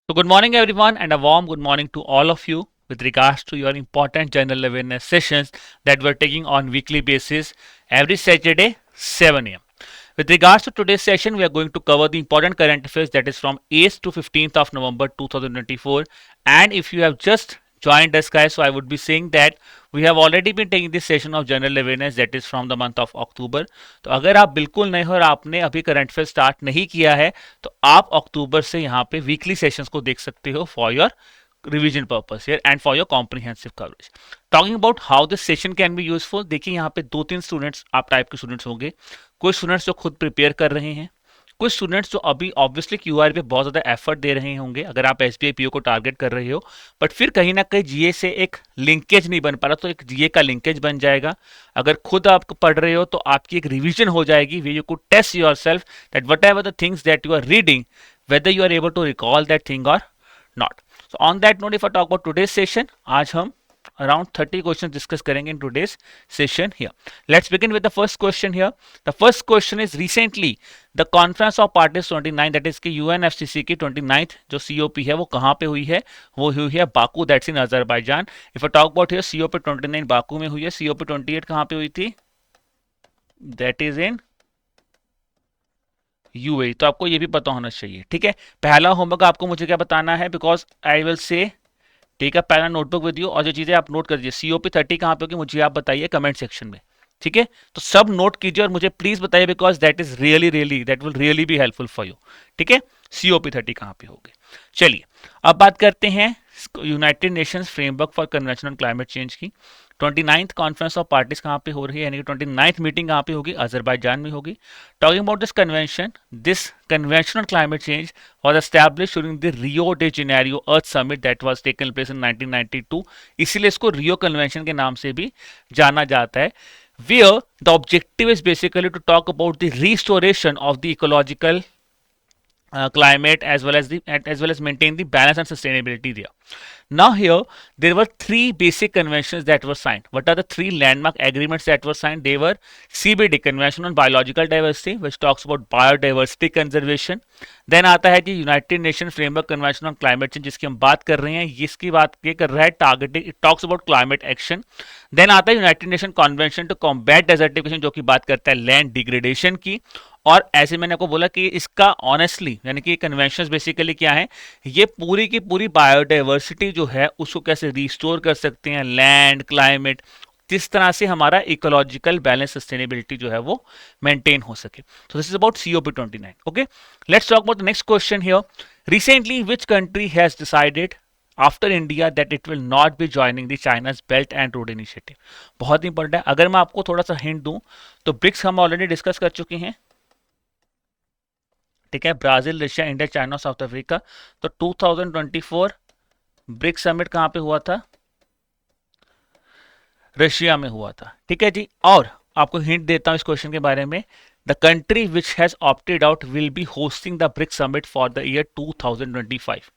So, good morning, everyone, and a warm good morning to all of you with regards to your important general awareness sessions that we're taking on weekly basis every Saturday, 7 a.m. With regards to today's session, we are going to cover the important current affairs that is from 8th to 15th of November 2024. And if you have just joined us, guys, so I would be saying that we have already been taking this session of general awareness that is from the month of October. तो अगर आप बिल्कुल नए हो और आपने अभी current affair start नहीं किया है तो आप अक्टूबर से यहाँ पे वीकली सेशंस को देख सकते हो for your revision purpose here and for your comprehensive coverage. Talking about how this session can be useful, देखिए यहाँ पे दो तीन स्टूडेंट्स आप टाइप के स्टूडेंट्स होंगे। कुछ स्टूडेंट्स जो खुद प्रिपेयर कर रहे हैं, कुछ स्टूडेंट्स जो अभी ऑब्वियसली क्यूआर पे बहुत ज़्यादा एफर्ट दे रहे होंगे अगर आप एसबीआई पीओ को टारगेट कर रहे हो, बट फिर कहीं ना कहीं जीए से एक लिंकेज नहीं बन पा रहा, तो एक जीए का लिंकेज बन जाएगा। अगर खुद आप पढ़ रहे हो तो आपकी एक रिवीजन हो जाएगी way you could test yourself that whatever the things that you are reading whether you are able to recall that thing और not. So on that note, if I talk about today's session, आज हम around 30 questions discuss करेंगे in today's session here. Let's begin with the first question here. The first question is recently the Conference of Parties 29, that is कि UNFCCC की 29th जो COP है वो कहाँ पे हुई है? वो हुई है Baku, that's in Azerbaijan. If I talk about here, COP 29 Baku में हुई है, COP 28 कहाँ पे हुई थी? That is in UAE. तो आपको ये भी पता होना चाहिए, ठीक है। पहला होमवर्क आपको मुझे क्या बताना है, because I will say take a pen and notebook with you, और जो चीजें आप नोट कर दीजिए। सीओपी 30 कहाँ पे होगी मुझे आप बताइए कमेंट सेक्शन में, ठीक है। तो सब नोट कीजिए और मुझे प्लीज बताइए, because that is really that will really be helpful for you, ठीक है। सीओपी 30 कहाँ पे होगी। चलिए अब बात करते हैं United Nations framework for convention on Climate change की 29th कॉन्फ्रेंस ऑफ पार्टीज कहाँ पे हो रही है, यानी कि 29th मीटिंग कहाँ पे होगी? अजरबैजान में होगी। Talking about this convention on Climate change was established during the Rio de Janeiro Earth Summit that was taken place in 1992, इसीलिए इसको रियो कन्वेंशन के नाम से भी जाना जाता है। where the objective is basically to talk about the restoration of the ecological climate as well as maintain the balance and sustainability there. Now here there were three basic conventions that were signed. What are the three landmark agreements that were signed? They were CBD, Convention on Biological Diversity, which talks about biodiversity conservation. Then आता है जी United Nation Framework Convention on Climate Change, जिसकी हम बात कर रहे हैं, इसकी बात ये कर रहा है targeting, it talks about climate action. Then आता है United Nation Convention to Combat Desertification, जो कि बात करता है लैंड डिग्रेडेशन की। और ऐसे मैंने आपको बोला कि इसका ऑनेस्टली यानी कि कन्वेंशन बेसिकली क्या है, ये पूरी की पूरी बायोडाइवर्सिटी जो है उसको कैसे रिस्टोर कर सकते हैं, लैंड क्लाइमेट, किस तरह से हमारा इकोलॉजिकल बैलेंस सस्टेनेबिलिटी जो है वो मेंटेन हो सके। So this is about COP 29। Okay, let's talk about the next question here. Recently which country has decided after India that it will not be joining the China's belt and Road initiative? बहुत important है। अगर मैं आपको थोड़ा सा hint दूं तो BRICS हम ऑलरेडी डिस्कस कर चुके हैं, ठीक है। Brazil, Russia, India, China, south Africa. तो 2024 ब्रिक्स समिट कहां पे हुआ था? रशिया में हुआ था, ठीक है जी। और आपको हिंट देता हूं इस क्वेश्चन के बारे में, the country which has opted out will be hosting the BRICS summit for the year 2025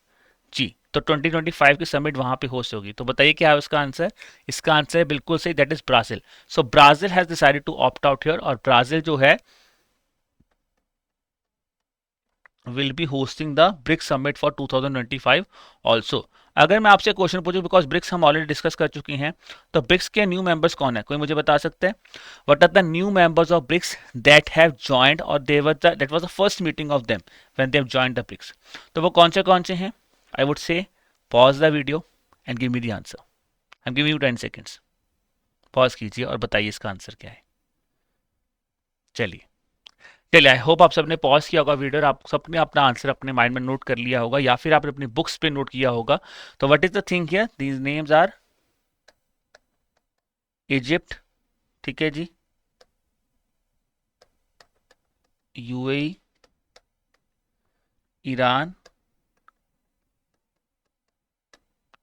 जी। तो 2025 की समिट वहां पे होस्ट होगी। तो बताइए क्या है उसका आंसर? इसका आंसर है बिल्कुल सही, that is Brazil. So Brazil has decided to opt out here, और ब्राजील जो है will be hosting the BRICS summit for 2025 also। अगर मैं आपसे क्वेश्चन पूछूं, बिकॉज ब्रिक्स हम ऑलरेडी डिस्कस कर चुके हैं, तो ब्रिक्स के न्यू मेंबर्स कौन है? कोई मुझे बता सकते हैं? What are the new members of BRICS that have joined, और that was the first meeting of them when they have joined the BRICS. तो वो कौन से हैं? I would say pause the video and give me the answer. I am giving you 10 seconds, pause कीजिए और बताइए इसका आंसर क्या है। चलिए आई होप आप सबने पॉज किया होगा वीडियो, आप सबने अपना आंसर अपने माइंड में नोट कर लिया होगा, या फिर आपने अपनी बुक्स पे नोट किया होगा। तो what is the thing here? These names are Egypt, ठीक है जी, यूएई, ईरान,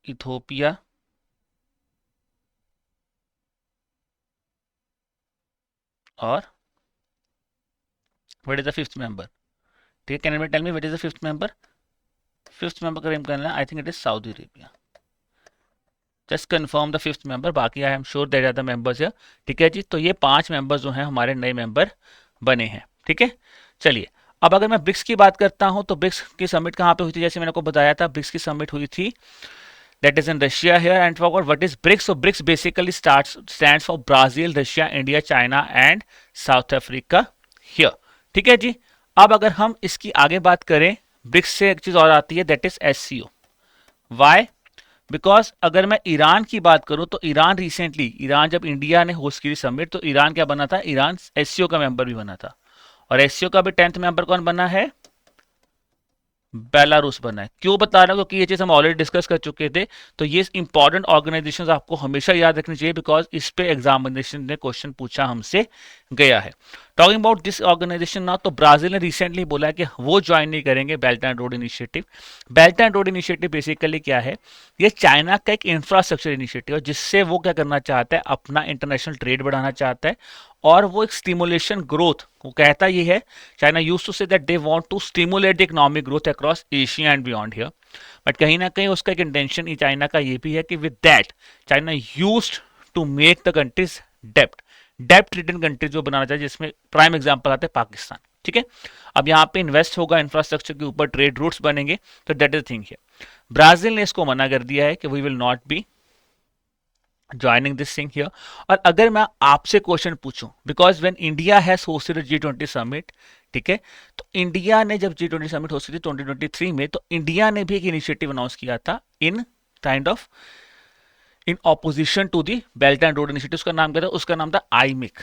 इथोपिया, और what is the fifth member? ठीक है, can you tell me what is the fifth member? Fifth member का नेम करना, I think it is Saudi Arabia. Just confirm the fifth member, बाकी I am sure that are the members here, ठीक है जी। तो ये 5 members जो हैं हमारे नए मेंबर बने हैं, ठीक है। चलिए अब अगर मैं ब्रिक्स की बात करता हूं तो ब्रिक्स की समिट कहां पे हुई थी, जैसे मैंने को बताया था ब्रिक्स की समिट हुई थी that is in Russia here. And forgot what is BRICS. So BRICS basically stands for Brazil, Russia, India, China and South Africa here. ठीक है जी। अब अगर हम इसकी आगे बात करें, ब्रिक्स से एक चीज और आती है that is SCO. Why? Because अगर मैं ईरान की बात करूं तो ईरान जब इंडिया ने होस्ट की समिट तो ईरान क्या बना था, ईरान SCO का मेंबर भी बना था। और SCO का भी 10th मेंबर कौन बना है, बेलारूस बना है। क्यों बता रहा हूं, क्योंकि ये चीज हम ऑलरेडी डिस्कस कर चुके थे। तो ये इंपॉर्टेंट ऑर्गेनाइजेशंस आपको हमेशा याद रखनी चाहिए बिकॉज इस पे एग्जामिनेशन ने क्वेश्चन पूछा हमसे गया है। टॉकिंग अबाउट दिस ऑर्गेनाइजेशन ना, तो ब्राजील ने रिसेंटली बोला है कि वो ज्वाइन नहीं करेंगे belt and Road initiative. Belt and Road initiative basically क्या है, ये चाइना का एक इंफ्रास्ट्रक्चर इनिशिएटिव है जिससे वो क्या करना चाहता है, अपना इंटरनेशनल ट्रेड बढ़ाना चाहता है और वो एक स्टिमुलेशन ग्रोथ वो कहता ये है। China used to say that they want to stimulate the economic growth across Asia and beyond here, but कहीं ना कहीं उसका एक इंटेंशन चाइना का ये भी है कि with that China used to make the countries डेप्ट रिटर्न कंट्रीज जो बनाना चाहिए, जिसमें प्राइम एग्जांपल आते हैं पाकिस्तान। ठीक है, अब यहाँ पे इन्वेस्ट होगा इंफ्रास्ट्रक्चर के ऊपर, ट्रेड रूट्स बनेंगे, तो that is thing here. Brazil ने इसको मना कर दिया है कि we will not be joining this thing here. और अगर मैं आपसे क्वेश्चन पूछूं, because when India has hosted G20 summit, ठीक है, तो इंडिया ने जब G20 समिट होस्टेड थी 2023 में, तो इंडिया ने भी एक इनिशिएटिव अनाउंस किया था in kind of in opposition to the Belt and Road Initiative. उसका नाम क्या था, उसका नाम था IMIC।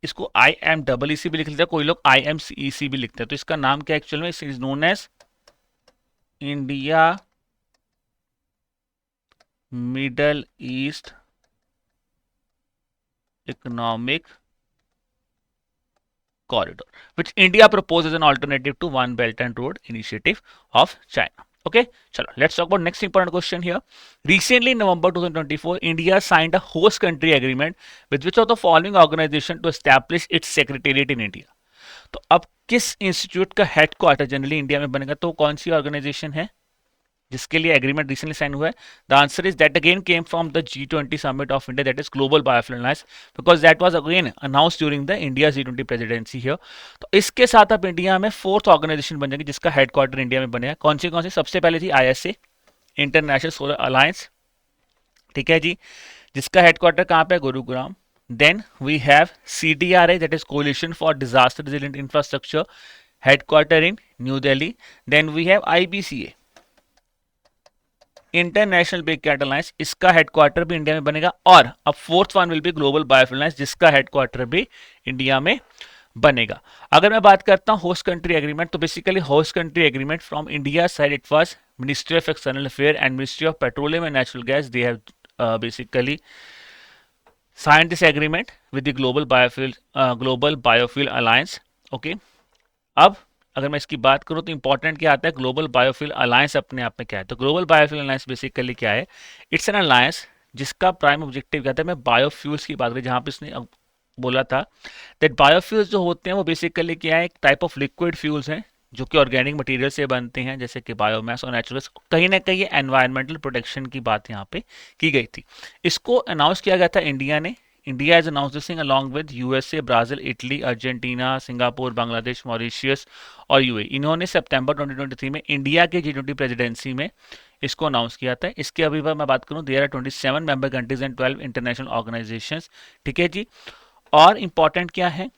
इसको IMEEC भी लिख लेते हैं, कोई लोग IMCEC भी लिखते हैं। तो इसका नाम क्या एक्चुअल में, is known as India Middle East Economic corridor, which India proposes an alternative to One Belt and Road Initiative of China. Okay, chalo, let's talk about next important question here. Recently, in November 2024, India signed a host country agreement with which of the following organization to establish its secretariat in India. तो अब किस institute का headquarter generally India में बनेगा, तो कौन सी organisation है जिसके लिए एग्रीमेंट रिसेंटली साइन हुआ है? The answer is that again came from the G20 summit of India, that is global biofuel alliance, because that was again announced during the India G20 presidency here. तो इसके साथ अब India में fourth organisation बन जाएगी जिसका headquarter India में बनेगा। कौन सी? सबसे पहले थी ISA, इंटरनेशनल सोलर अलायंस, ठीक है जी, जिसका हेडक्वार्टर कहाँ पे? Gurugram. Then we have CDRI, that is coalition for disaster resilient infrastructure, headquarter in New Delhi. Then we have IBCA, international big cat alliance, इसका हेडक्वार्टर भी इंडिया में बनेगा। और अब fourth one will be global biofuel alliance, जिसका हेडक्वार्टर भी इंडिया में बनेगा। अगर मैं बात करता हूं होस्ट कंट्री एग्रीमेंट, तो basically host country agreement from India side it was ministry of external affair and ministry of petroleum and natural gas, they have basically signed this agreement with the global biofuel alliance. Okay, अब अगर मैं इसकी बात करूं तो important क्या आता है, ग्लोबल बायोफ्यूल अलायंस अपने आप में क्या है? तो ग्लोबल बायोफ्यूल अलायंस बेसिकली क्या है, इट्स एन अलायंस जिसका प्राइम ऑब्जेक्टिव क्या था, मैं बायोफ्यूल्स की बात करी, जहां पे इसने बोला था दैट बायोफ्यूल्स जो होते हैं वो बेसिकली क्या है, एक टाइप ऑफ लिक्विड फ्यूल्स हैं जो कि ऑर्गेनिक मटेरियल से बनते हैं, जैसे कि बायोमास और नेचुरल। कहीं ना कहीं एनवायरमेंटल प्रोटेक्शन की बात यहाँ पे की गई थी। इसको अनाउंस किया गया था इंडिया ने। India has announced this thing along with USA, Brazil, Italy, Argentina, Singapore, Bangladesh, Mauritius और UAE। इन्होंने सितंबर 2023 में इंडिया के G20 प्रेसिडेंसी में इसको अनाउंस किया था। इसके अभी मैं बात करूं, there are 27 member countries and 12 international organisations, ठीक है जी। और इंपॉर्टेंट क्या है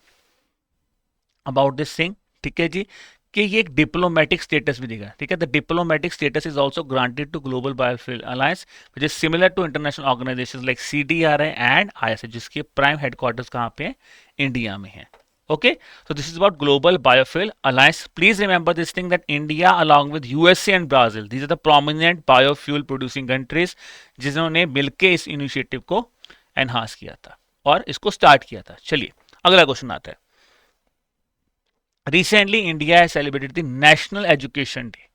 अबाउट दिस थिंग, ठीक है जी, कि ये एक डिप्लोमेटिक स्टेटस भी देगा, ठीक है। The diplomatic status is also granted to global biofuel alliance which is similar to international organisations like CDRI and ISA, जिसके प्राइम हेडक्वार्टर्स कहाँ पे है? इंडिया में है। Okay, so this is about global biofuel alliance. Please remember this thing that India along with USA and Brazil, these are the prominent biofuel producing countries जिन्होंने मिलके इस initiative को एनहांस किया था और इसको स्टार्ट किया था। चलिए अगला क्वेश्चन आता है। Recently, India has celebrated the National Education Day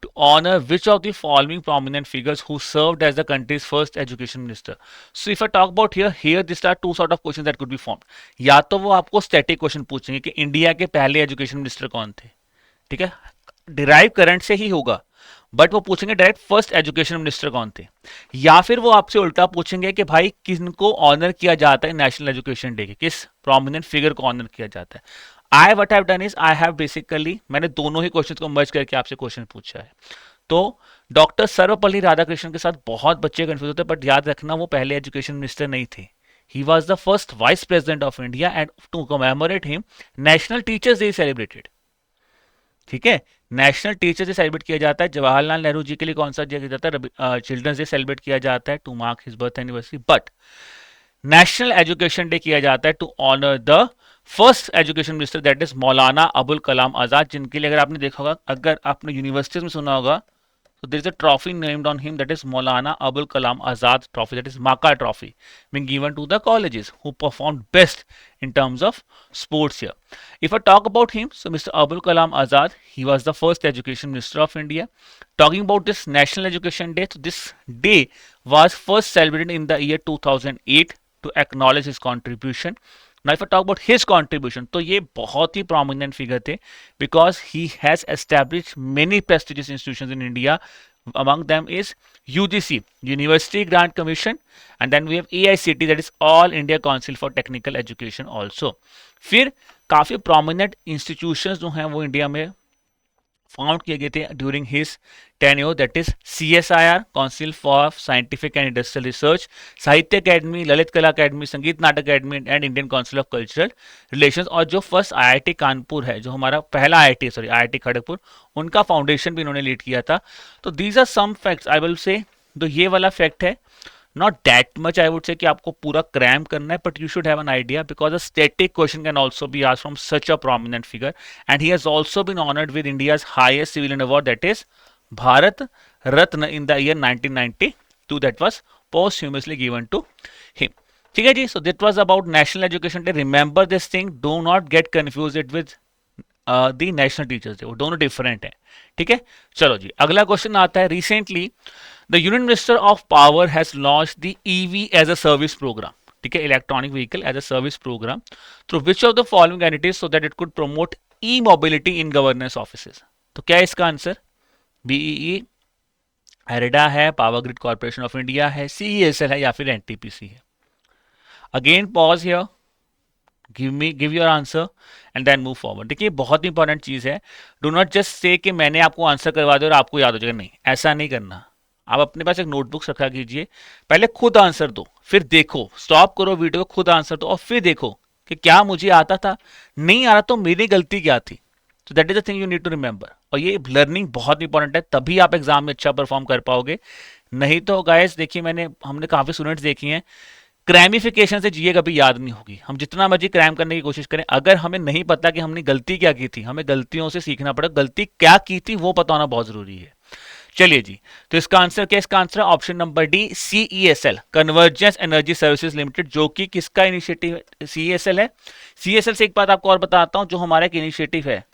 to honor which of the following prominent figures who served as the country's first education minister. So if I talk about here these are two sort of questions that could be formed. या तो वो आपको static question पूछेंगे कि India के पहले education minister कौन थे, ठीक है, डिराइव करंट से ही होगा, बट वो पूछेंगे डायरेक्ट फर्स्ट एजुकेशन मिनिस्टर कौन थे, या फिर वो आपसे उल्टा पूछेंगे कि भाई किनको ऑनर किया जाता है नेशनल एजुकेशन डे के, किस प्रोमिनेंट फिगर को ऑनर किया जाता है। I what have done is I have basically मैंने दोनों ही क्वेश्चन को मर्ज करके आपसे क्वेश्चन पूछा है। तो डॉक्टर सर्वपल्ली राधाकृष्णन के साथ बहुत बच्चे कंफ्यूज होते हैं, बट याद रखना वो पहले एजुकेशन मिनिस्टर नहीं थे। He was the first vice president of India and to commemorate him national teachers day celebrated. ठीक है, नेशनल टीचर्स डे सेलिब्रेट किया जाता है। जवाहरलाल नेहरू जी के लिए कौन सा डे किया जाता है, चिल्ड्रंस डे सेलिब्रेट किया जाता है to mark his birth anniversary. But national education day किया जाता है to honour the first education minister that is Maulana Abul Kalam Azad, जिनके लिए अगर आपने देखा होगा, अगर आपने यूनिवर्सिटीज में सुना होगा, so there is a trophy named on him, that is Maulana Abul Kalam Azad Trophy, that is Maka Trophy, being given to the colleges who performed best in terms of sports here. If I talk about him, so Mr. Abul Kalam Azad, he was the first education minister of India. Talking about this National Education Day, so this day was first celebrated in the year 2008 to acknowledge his contribution. Now if I talk about his contribution, तो ये बहुत ही prominent figure थे, because he has established many prestigious institutions in India. Among them is UGC, University Grant Commission, and then we have AICT, that is All India Council for Technical Education also. फिर काफ़ी prominent institutions जो हैं वो India में found किए गए थे during his tenure, that is CSIR, council for scientific and industrial research, साहित्य अकेडमी, ललित कला अकेडमी, संगीत नाटक academy and Indian council of cultural relations, और जो फर्स्ट IIT कानपुर है, जो हमारा पहला IIT खड़गपुर, उनका फाउंडेशन भी इन्होंने लीड किया था। तो these are some facts I will say, तो ये वाला फैक्ट है, not that much I would say कि आपको पूरा क्रैम करना है, but you should have an idea because a static question can also be asked from such a prominent figure, and he has also been honored with India's highest civilian award, that is Bharat Ratna in the year 1992, that was posthumously given to him. ठीक है जी, so that was about National Education Day. Remember this thing, do not get confused it with the National Teachers Day, वो दोनों different है। ठीक है, चलो जी अगला question आता है। Recently The Union Minister of Power has launched the EV as a service program, ठीक है, electronic vehicle as a service program, through which of the following entities so that it could promote E mobility in governance offices. तो क्या है इसका answer? BEE, IREDA है, Power Grid Corporation of India है, CESL है, या फिर NTPC है। Again pause here, give your answer and then move forward. देखिए बहुत इंपॉर्टेंट चीज है, डू नॉट जस्ट से कि मैंने आपको आंसर करवा दिया और आपको याद हो जाएगा, नहीं, ऐसा नहीं करना। आप अपने पास एक नोटबुक रखा कीजिए, पहले खुद आंसर दो, फिर देखो, स्टॉप करो वीडियो, खुद आंसर दो और फिर देखो कि क्या मुझे आता था, नहीं आ रहा तो मेरी गलती क्या थी। तो that is the thing you need to remember, और ये लर्निंग बहुत इंपॉर्टेंट है, तभी आप एग्जाम में अच्छा परफॉर्म कर पाओगे। नहीं तो गाइस देखिए, हमने काफी स्टूडेंट्स देखी हैं, क्रैमिफिकेशन से जीए कभी याद नहीं होगी। हम जितना मर्जी क्रैम करने की कोशिश करें, अगर हमें नहीं पता कि हमने गलती क्या की थी, हमें गलतियों से सीखना पड़ेगा, गलती क्या की थी वो पता होना बहुत जरूरी है। चलिए जी, तो इसका आंसर क्या? इसका answer option number D, CESL, convergence energy services limited, जो कि किसका इनिशिएटिव है? CESL है। CESL से एक बात आपको और बताता हूं, जो हमारा एक इनिशिएटिव है,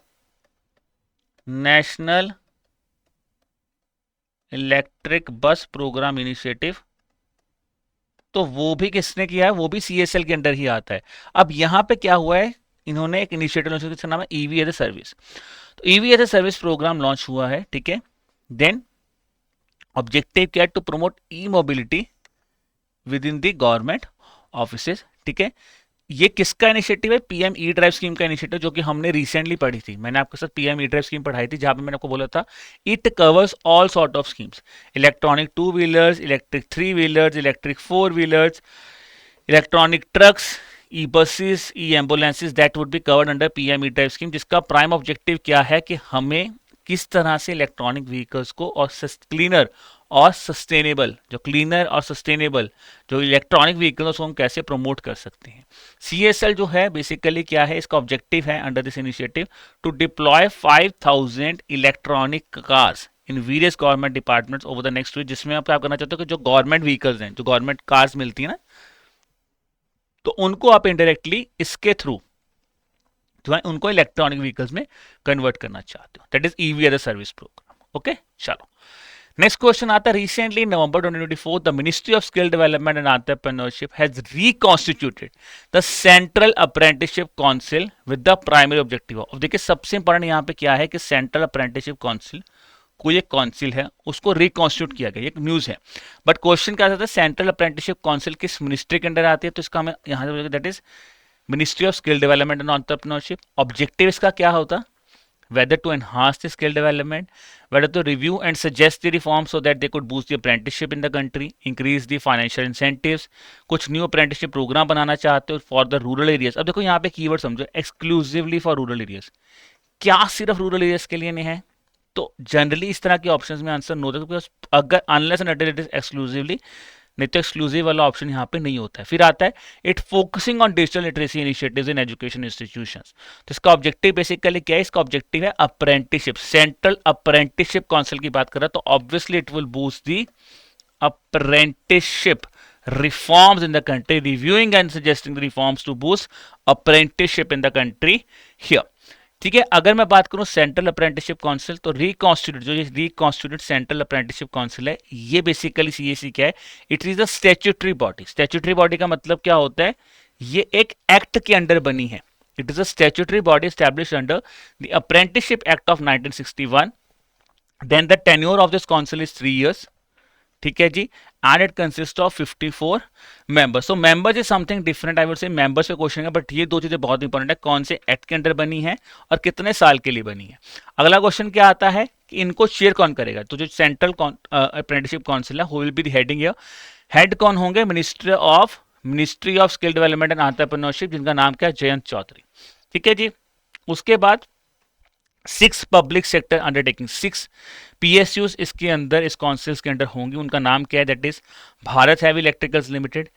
national electric bus program initiative, तो वो भी किसने किया है? वो भी CESL के अंडर ही आता है। अब यहां पे क्या हुआ है, इन्होंने एक इनिशिएटिव, जिसका नाम है EV एज ए सर्विस। तो EV as a service program launch हुआ है, ठीक है। देन ऑब्जेक्टिव क्या है? To promote E mobility within the government offices, ठीक है। ये किसका इनिशिएटिव है? PM ई ड्राइव स्कीम का इनिशिएटिव, जो कि हमने रिसेंटली पढ़ी थी। मैंने आपके साथ PM ई ड्राइव स्कीम पढ़ाई थी, जहां पे मैंने आपको बोला था it covers all sort of schemes, electronic 2 wheelers, electric 3 wheelers, electric 4 wheelers, electronic trucks, e buses, E ambulances, that would be covered under PM E drive scheme, जिसका prime objective क्या है कि हमें किस तरह से इलेक्ट्रॉनिक व्हीकल्स को और क्लीनर और सस्टेनेबल, जो क्लीनर और सस्टेनेबल जो इलेक्ट्रॉनिक व्हीकल्स को हम कैसे प्रमोट कर सकते हैं। CESL जो है बेसिकली क्या है, इसका ऑब्जेक्टिव है under this initiative to deploy 5000 electronic cars in various government departments over the next year, जिसमें आप क्या करना चाहते हो कि जो गवर्नमेंट व्हीकल्स हैं, जो गवर्नमेंट कार्स मिलती है ना, तो उनको आप इनडायरेक्टली इसके थ्रू जो है उनको इलेक्ट्रॉनिक व्हीकल्स में कन्वर्ट करना चाहते हो। That is EV as a service program. Okay, चलो नेक्स्ट क्वेश्चन आता है। Recently in November 2024 the ministry of skill development and entrepreneurship has reconstituted the central apprenticeship council with the primary objective of, देखिए सबसे important यहाँ पे क्या है कि सेंट्रल अप्रेंटिसशिप काउंसिल कोई एक काउंसिल है उसको रिकॉन्स्टिट्यूट किया गया, एक न्यूज़ है। बट क्वेश्चन क्या आता है, सेंट्रल अप्रेंटिसशिप काउंसिल किस मिनिस्ट्री के अंडर आती है, तो इसका हमें यहाँ say that is ministry of skill development and entrepreneurship. Objective इसका क्या होता, whether to enhance the skill development, whether to review and suggest the reforms so that they could boost the apprenticeship in the country, increase the financial incentives, कुछ new apprenticeship programme बनाना चाहते हो for the rural areas. अब देखो यहाँ पे keyword समझो, exclusively for rural areas, क्या सिर्फ रूरल एरियाज के लिए नहीं है? तो जनरली इस तरह के ऑप्शंस में आंसर नो देगा, बिकॉज अगर unless and until it is exclusively, नहीं तो एक्सक्लूसिव वाला ऑप्शन यहाँ पे नहीं होता है। फिर आता है it focusing on digital literacy initiatives in education institutions. तो इसका ऑब्जेक्टिव बेसिकली क्या है, इसका ऑब्जेक्टिव है अप्रेंटिसशिप, सेंट्रल अप्रेंटिसशिप काउंसिल की बात कर रहा है, तो obviously it will boost the apprenticeship reforms in the country, reviewing and suggesting the reforms to boost apprenticeship in the country here। ठीक है, अगर मैं बात करूं सेंट्रल अप्रेंटिसशिप काउंसिल, तो रिकॉन्स्टिट्यूट, जो ये रिकॉन्स्टिट्यूट सेंट्रल अप्रेंटिसशिप काउंसिल है, ये बेसिकली सीएसी क्या है, it is a statutory body. Statutory body का मतलब क्या होता है, ये एक एक्ट के अंडर बनी है। It is a statutory body established under the apprenticeship act of 1961। Then the tenure of this council is 3 years। ठीक है जी, and it consist of 54 members. So members is something different, I would say members पे question है, but ये दो चीजें बहुत important है, कौन से एक्ट के अंदर बनी है और कितने साल के लिए बनी है। अगला क्वेश्चन क्या आता है कि इनको चेयर कौन करेगा, तो जो सेंट्रल अप्रेंटिसशिप काउंसिल है, who will be the heading here, head कौन होंगे, ministry of skill development and entrepreneurship, जिनका नाम क्या है, जयंत चौधरी। ठीक है जी, उसके बाद 6 पब्लिक सेक्टर अंडरटेकिंग, 6 PSUs इसके अंदर, इस काउंसिल्स के अंदर होंगी। उनका नाम क्या है, that is Bharat Heavy Electricals Limited,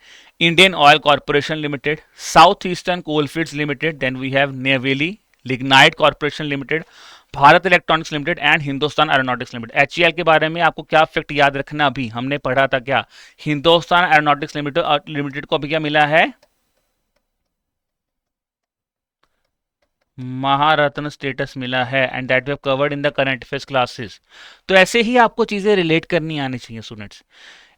Indian Oil Corporation Limited, South Eastern Coalfields Limited, then we have Neyveli Lignite Corporation Limited, Bharat Electronics Limited and Hindustan Aeronautics Limited. HEL के बारे में आपको क्या फैक्ट याद रखना, अभी हमने पढ़ा था क्या, हिंदुस्तान एरोनॉटिक्स लिमिटेड को अभी क्या मिला है, महारत्न स्टेटस मिला है, and that we have covered in the current affairs classes. तो ऐसे ही आपको चीजें रिलेट करनी आनी चाहिए स्टूडेंट्स।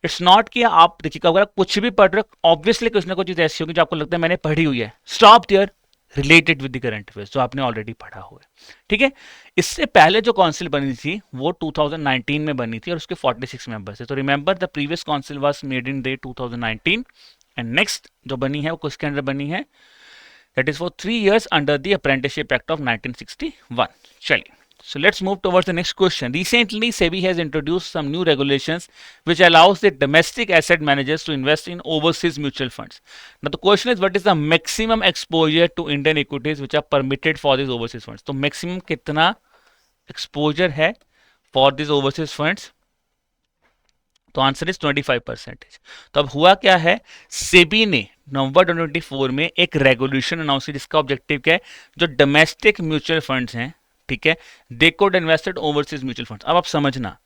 इट्स नॉट कि आप देखिए, अगर आप कुछ भी पढ़ रहे हो, ऑब्वियसली कुछ ना कुछ चीज ऐसी होगी जो आपको लगता है मैंने पढ़ी हुई है, stop there, related with the current affairs जो आपने ऑलरेडी पढ़ा हुआ है। ठीक है, इससे पहले जो काउंसिल बनी थी वो 2019 में बनी थी और उसके 46 मेंबर्स थे। तो remember the previous council was made in day 2019, and next जो बनी है वो किसके अंदर बनी है, that is for 3 years under the Apprenticeship Act of 1961। चलिए, so let's move towards the next question। Recently SEBI has introduced some new regulations which allows the domestic asset managers to invest in overseas mutual funds। Now the question is, what is the maximum exposure to Indian equities which are permitted for these overseas funds? तो maximum कितना exposure है for these overseas funds, तो answer is 25%। तो अब हुआ क्या है, सेबी ने नवंबर 2024 में एक रेगुलेशन अनाउंस की, जिसका ऑब्जेक्टिव क्या है, जो डोमेस्टिक म्यूचुअल फंड्स हैं, ठीक है, they could invested overseas mutual funds. अब आप समझना,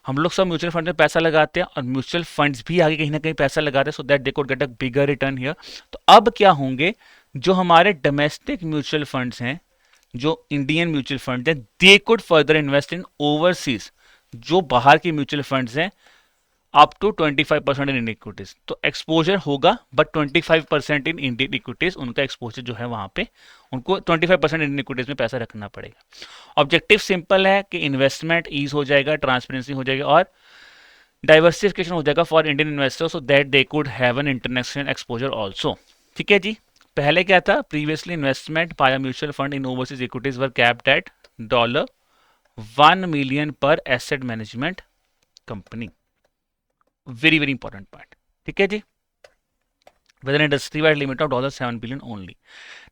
हम लोग सब म्यूचुअल फंड में पैसा लगाते हैं और म्यूचुअल फंड्स भी आगे कहीं ना कहीं पैसा लगाते हैं, सो that they could get a bigger return here. तो अब क्या होंगे, जो हमारे डोमेस्टिक म्यूचुअल फंड्स हैं, जो इंडियन म्यूचुअल फंड हैं, they could further invest in overseas, जो बाहर के म्यूचुअल फंड्स हैं, up to 25% in Indian equities. तो एक्सपोजर होगा, बट 25% इन इंडियन इक्विटीज, उनका एक्सपोजर जो है वहां पे उनको 25% इंडियन इक्विटीज में पैसा रखना पड़ेगा। ऑब्जेक्टिव सिंपल है कि इन्वेस्टमेंट ईज हो जाएगा, ट्रांसपेरेंसी हो जाएगा और डाइवर्सिफिकेशन हो जाएगा for Indian investors, so that they could have an international exposure also. ठीक है जी, पहले क्या था, previously investment by mutual fund in overseas equities were capped at $1 million पर asset management company. Very very important part. ठीक है जी, with an industry-wide limit of $7 billion only।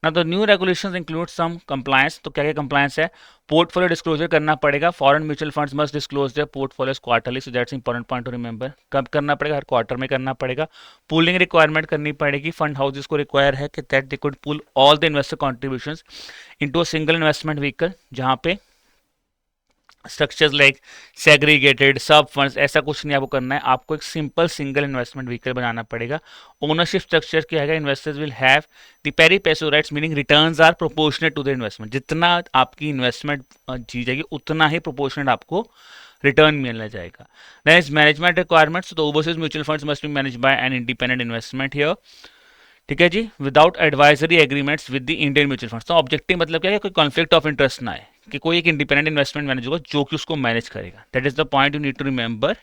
Now the new regulations include some compliance। तो क्या क्या compliance है, portfolio disclosure करना पड़ेगा, foreign mutual funds must disclose their portfolios quarterly, so that's important point to remember। कब करना पड़ेगा, हर quarter में करना पड़ेगा। pooling requirement करनी पड़ेगी, fund houses को require है कि that they could pool all the investor contributions into a single investment vehicle, जहाँ पे structures like segregated sub funds, ऐसा कुछ नहीं आपको करना है, आपको एक सिंपल सिंगल इन्वेस्टमेंट व्हीकल बनाना पड़ेगा। ओनरशिप स्ट्रक्चर क्या है, investors will have the pari passu rights, meaning returns are proportionate to the investment, जितना आपकी इन्वेस्टमेंट जी जाएगी उतना ही प्रोपोर्शनेट आपको रिटर्न मिलना जाएगा। देन इज मैनेजमेंट रिक्वायरमेंट्स, तो overseas mutual funds must be managed by an independent investment here. ठीक है जी, without advisory agreements with the Indian mutual funds. तो ऑब्जेक्टिव मतलब क्या है, कोई कॉन्फ्लिक्ट ऑफ इंटरेस्ट ना है, कि कोई एक इंडिपेंडेंट इन्वेस्टमेंट मैनेजर होगा जो कि उसको मैनेज करेगा. That is the point you need to remember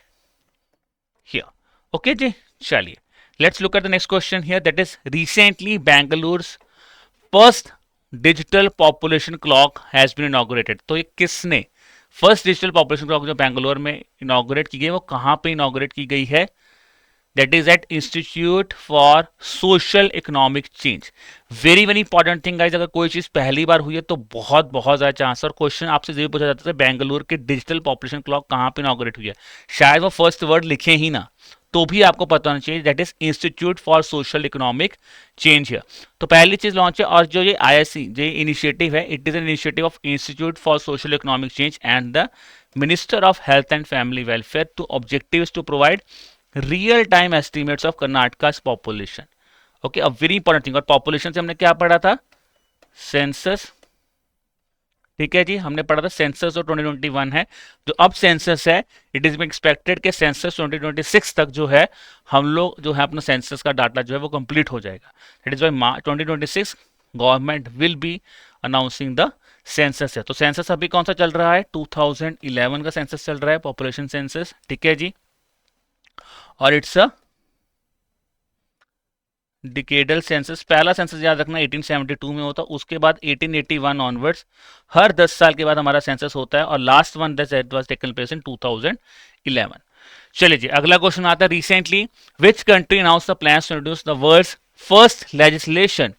here. Okay जी, चलिए let's look at the next question here. That is recently Bengaluru's first digital population clock has been inaugurated. तो ये किसने फर्स्ट डिजिटल पॉपुलेशन क्लॉक जो बैंगलोर में inaugurate की गई वो कहाँ पे इनॉग्रेट की गई है? That is at institute for social economic change. Very very important thing guys, अगर कोई चीज पहली बार हुई है तो बहुत बहुत ज्यादा चांस. और क्वेश्चन आपसे जरूर पूछा जाता है बेंगलुरु के डिजिटल पॉपुलेशन क्लॉक कहाँ पे इनॉग्रेट हुई है. शायद वो फर्स्ट वर्ड लिखे ही ना, तो भी आपको पता होना चाहिए that is institute for social economic change है. तो पहली चीज लॉन्च है. और जो ये ISC जो इनिशिएटिव है, it is an initiative of institute for social economic change and the minister of health and family welfare to objective to provide real time estimates of Karnataka population. Okay, a very important thing. और पॉपुलेशन से हमने क्या पढ़ा था? Census. ठीक है जी, हमने पढ़ा था सेंसस जो 2021 है. जो अब सेंसस है, इट इज एक्सपेक्टेड कि सेंसस 2026 तक जो है हम लोग जो है अपना सेंसस का डाटा जो है वो कंप्लीट हो जाएगा. That is why 2026 government will be announcing the census है. तो सेंसस अभी कौन सा चल रहा है? 2011 का सेंसस चल रहा है, पॉपुलेशन सेंसस. ठीक है जी, और इट्स अ डिकेडल सेंसस. पहला सेंसस याद रखना 1872 में होता, उसके बाद 1881 ऑनवर्ड्स हर 10 साल के बाद हमारा सेंसस होता है. और last one that was taken place in 2011. चलिए जी, अगला क्वेश्चन आता है. Recently which country announce the plans to introduce the world's first legislation.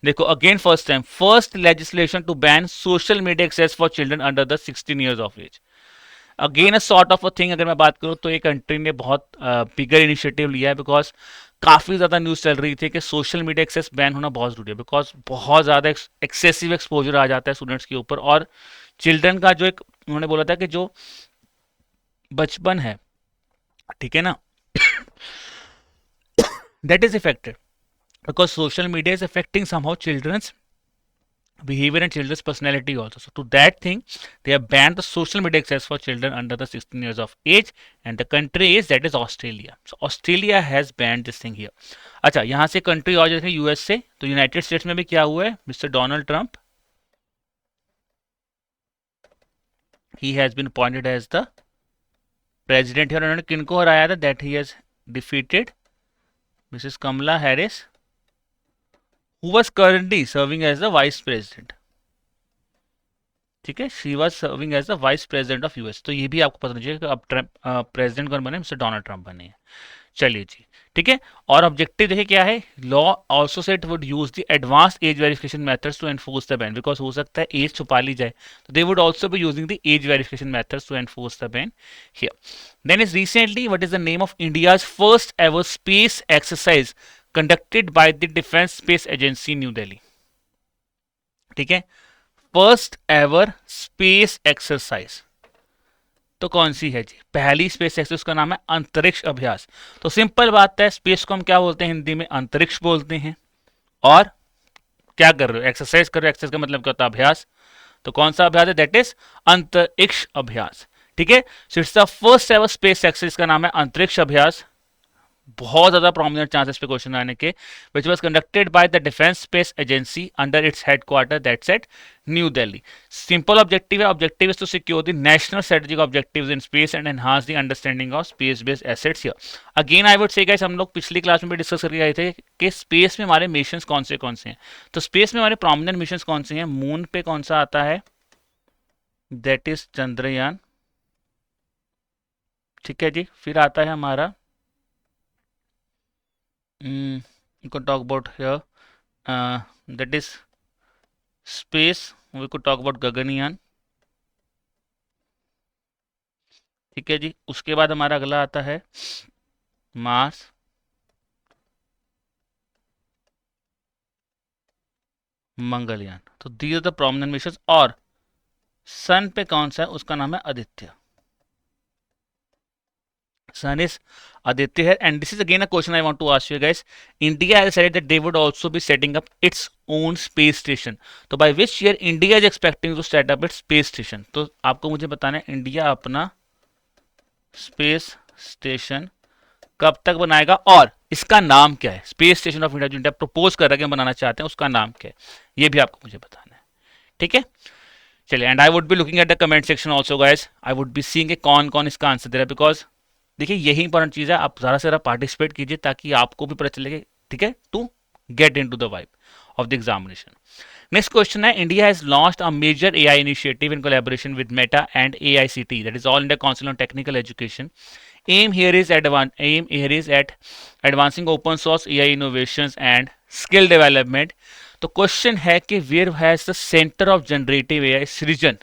देखो again first time, first legislation to ban social media access for children under the 16 years of age. Again a sort of a thing. अगर मैं बात करूं तो ये country ने बहुत बिगर initiative लिया है, बिकॉज काफ़ी ज़्यादा न्यूज़ चल रही थी कि सोशल मीडिया एक्सेस बैन होना बहुत ज़रूरी है, बिकॉज बहुत ज़्यादा एक्सेसिव एक्सपोजर आ जाता है स्टूडेंट्स के ऊपर. और चिल्ड्रन का जो एक उन्होंने बोला था कि जो बचपन है, ठीक है ना, that is effected because social media is affecting somehow childrens behavior and children's personality also. So to that thing, they have banned the social media access for children under the 16 years of age, and the country is that is Australia. So Australia has banned this thing here. अच्छा, यहाँ से country और जैसे US से, तो United states में भी क्या हुआ है? Mister Donald Trump, he has been appointed as the president here. उन्होंने किनको हराया था? That he has defeated Mrs. Kamala Harris, who was currently serving as the vice president. ठीक है, she was serving as the vice president of US. तो ये भी आपको पता चाहिए कि अब प्रेसिडेंट कौन बने? मिस्टर डोनाल्ड ट्रंप बने हैं. चलिए जी, ठीक है. और ऑब्जेक्टिव देखिए क्या है? Law also set would use the advance age verification methods to enforce the ban, because हो सकता है एज छुपा ली जाए, तो they would also be using the age verification methods to enforce the ban here. Then is recently what is the name of India's first ever space exercise conducted by the defence space agency New Delhi. ठीक है, first ever space exercise तो कौन सी है जी? पहली space exercise का नाम है अंतरिक्ष अभ्यास. तो सिंपल बात है, स्पेस को हम क्या बोलते हैं हिंदी में? अंतरिक्ष बोलते हैं. और क्या कर रहे हो? एक्सरसाइज कर रहे हो. एक्सरसाइज का मतलब क्या होता है? अभ्यास. तो कौन सा अभ्यास है? दैट इज अंतरिक्ष अभ्यास. ठीक है, so it's the first ever space exercise का नाम है अंतरिक्ष अभ्यास. बहुत ज्यादा प्रोमिनेंट चांसेस पे क्वेश्चन आने के, which was conducted by the defence space agency under its headquarter that's at New Delhi. Simple objective है. Objective is to secure the national strategic objectives in space and enhance the understanding of space based assets here. Again I would say guys, हम लोग पिछली class में भी discuss करके आए थे कि स्पेस में हमारे मिशंस कौन से हैं. तो स्पेस में हमारे प्रोमिनेंट मिशंस कौन से हैं? मून पे कौन सा आता है? That is Chandrayaan. ठीक है जी, फिर आता है हमारा you could talk about here that is space. We could talk about Gaganyaan. ठीक है जी, उसके बाद हमारा अगला आता है मार्स. मंगलयान. तो these are the prominent missions. और सन पे कौन सा है? उसका नाम है Aditya. Sun is Aditya here, and this is again a question I want to ask you guys. India has said that they would also be setting up its own space station. तो by which year India is expecting to set up its space station? तो आपको मुझे बताना है India अपना space station कब तक बनाएगा और इसका नाम क्या है? स्पेस स्टेशन ऑफ इंडिया जो इंडिया प्रपोज कर रहा है बनाना चाहते हैं, उसका नाम क्या है? ये भी आपको मुझे बताना है. ठीक है, चलिए, and I would be looking at the comment section also guys, I would be seeing कौन कौन इसका आंसर दे रहा है, बिकॉज देखिए यही इंपॉर्टेंट चीज़ है, आप ज़्यादा से ज़्यादा पार्टिसिपेट कीजिए ताकि आपको भी पता चले, ठीक है, to get into the vibe of the examination. Next question है, India has launched a major AI initiative in collaboration with Meta and AICT, that is All India Council on Technical Education. Aim here is at advancing open source AI innovations and skill development. तो question है कि where has the Center of Generative AI Srijan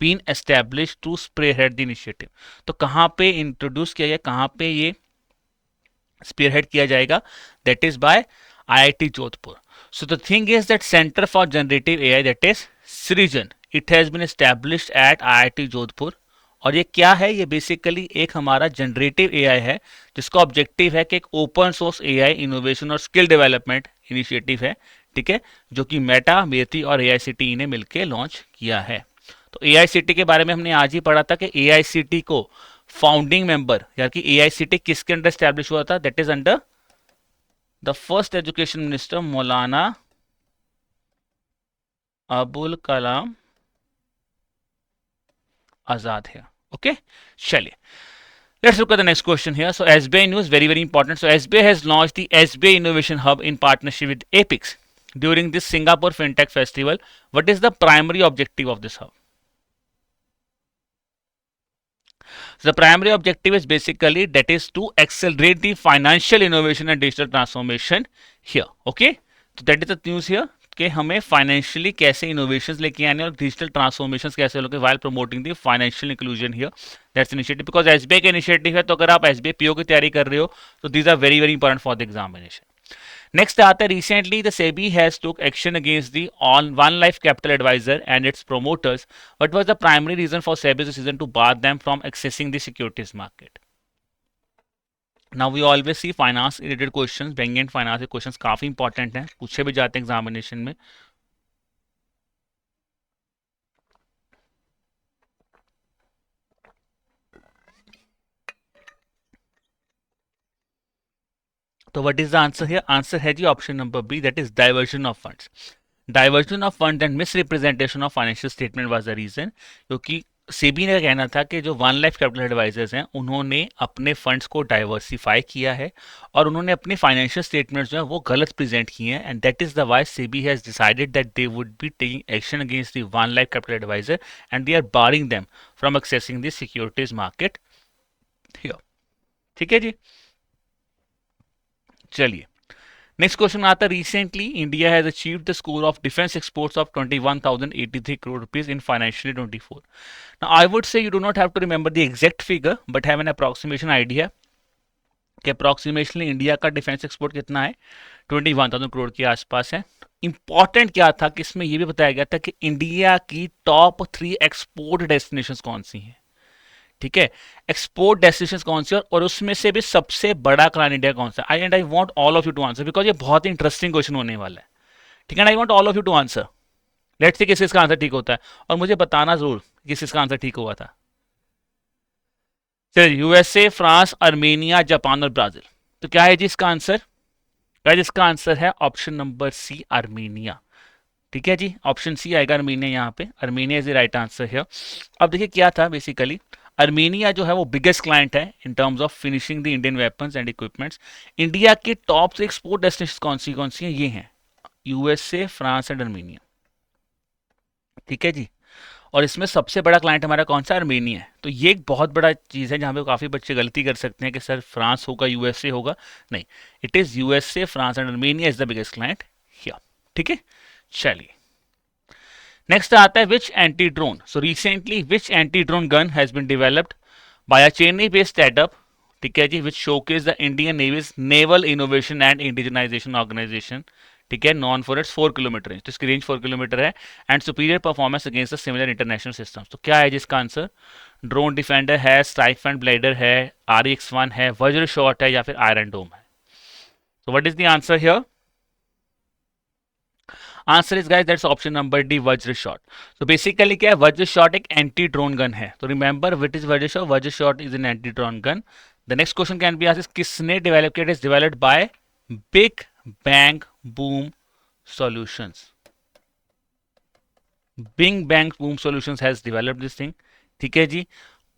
been established to spearhead the initiative? तो कहाँ पे introduce किया गया, कहाँ पे ये spearhead किया जाएगा? That is by IIT Jodhpur. So the thing is that Center for Generative AI, that is Srijan, it has been established at IIT Jodhpur. और ये क्या है? ये बेसिकली एक हमारा जनरेटिव एआई है जिसका ऑब्जेक्टिव है कि एक ओपन सोर्स एआई इनोवेशन और स्किल डेवलपमेंट इनिशिएटिव है, ठीक है, जो कि मेटा, मेथी और एआईसीटी ने मिलकर लॉन्च किया है. तो एआईसीटी के बारे में हमने आज ही पढ़ा था कि एआईसीटी को फाउंडिंग मेंबर, यानी कि एआईसीटी किसके अंडर स्टैब्लिश हुआ था? That is under the first education minister मौलाना अबुल कलाम आजाद है. ओके, चलिए, let's look at the next question here. So SBI news, very very important. So SBI has launched the SBI Innovation Hub in partnership with Apex during this Singapore FinTech Festival. What is the primary objective of this hub? So the primary objective is basically that is to accelerate the financial innovation and digital transformation here. Okay, so that is the news here कि हमें financially कैसे innovations लेके आने और digital transformations कैसे लोगे while promoting the financial inclusion here. That's initiative because SBI का initiative है, तो अगर आप एसबीआई पीओ की तैयारी कर रहे हो तो these are very very important for the examination. Next आता है, recently the SEBI has took action against the on one life capital adviser and its promoters. What was the primary reason for SEBI's decision to bar them from accessing the securities market? Now we always see finance related questions, banking and finance के questions काफी important हैं, पूछे भी जाते हैं examination में. तो what is the answer here? Answer है जी option number B, that is diversion of funds. Diversion of fund and misrepresentation of financial statement was the reason, क्योंकि सेबी ने कहना था कि जो वन लाइफ कैपिटल एडवाइजर्स हैं उन्होंने अपने फंड्स को डाइवर्सिफाई किया है और उन्होंने अपने फाइनेंशियल स्टेटमेंट्स जो है वो गलत प्रेजेंट किए हैं, and that is the why SEBI has decided that they would be taking action against the One life capital adviser and they are barring them from accessing the securities market here. ठीक है जी, चलिए next question आता है, recently India has achieved the score of defence exports of 21,083 crore rupees in financially 24. Now I would say you do not have to remember the exact figure but have an approximation idea कि अप्रोक्सीमेशनली India का defence export कितना है, 21,000 करोड़ के आसपास है. Important क्या था कि इसमें यह भी बताया गया था कि इंडिया की टॉप 3 एक्सपोर्ट डेस्टिनेशंस कौन सी हैं. ठीक है, एक्सपोर्ट डेस्टिनेशंस कौन सी और उसमें से भी सबसे बड़ा क्लाइंट इंडिया कौन सा. I want all of you to answer because ये बहुत ही इंटरेस्टिंग क्वेश्चन होने वाला है. ठीक है, I want all of you to answer. Let's see किस इसका आंसर ठीक होता है और मुझे बताना जरूर किस इसका आंसर ठीक हुआ था. चलिए, यूएसए, फ्रांस, अर्मेनिया, जापान और ब्राजील. तो क्या है जी इसका आंसर? क्या इसका आंसर है ऑप्शन नंबर सी, अर्मेनिया. ठीक है जी, ऑप्शन सी आएगा अर्मेनिया. यहाँ पे Armenia is the right answer है. अब देखिए क्या था, बेसिकली अर्मेनिया जो है वो बिगेस्ट क्लाइंट है इन terms of finishing the Indian weapons and equipments. India के टॉप एक्सपोर्ट डेस्टिनेशन कौन सी हैं? ये हैं यूएसए, फ्रांस एंड अर्मेनिया. ठीक है जी, और इसमें सबसे बड़ा क्लाइंट हमारा कौन सा? अर्मेनिया है. तो ये एक बहुत बड़ा चीज़ है जहाँ पे काफ़ी बच्चे गलती कर सकते हैं कि सर फ्रांस होगा, यूएसए होगा. नहीं, it is USA, France and Armenia is the biggest client here. ठीक है, चलिए नेक्स्ट आता है which anti drone. So recently which anti drone gun has been developed by a Chennai based startup. ठीक है जी, which showcase the Indian navy's naval innovation and indigenisation organisation. ठीक है, known for its 4 kilometre range, तो इसकी range 4 kilometre है and superior performance against the similar international systems. तो क्या है जिसका आंसर? ड्रोन डिफेंडर है, स्टाइफेंड ब्लेडर है, RX-1 है, वज्र शॉट है या फिर आयरन डोम है. तो what is the answer here? Answer is guys that's option number D, वज्र शॉट. तो बेसिकली क्या है, वज्र शॉट एक एंटी ड्रोन गन है. तो remember what is Vajra shot? Vajra shot is an anti drone gun. The next question can be asked, किसने develop किया? It is developed by Big Bang Boom Solutions. Bing Bang Boom Solutions has developed this thing, ठीक है जी।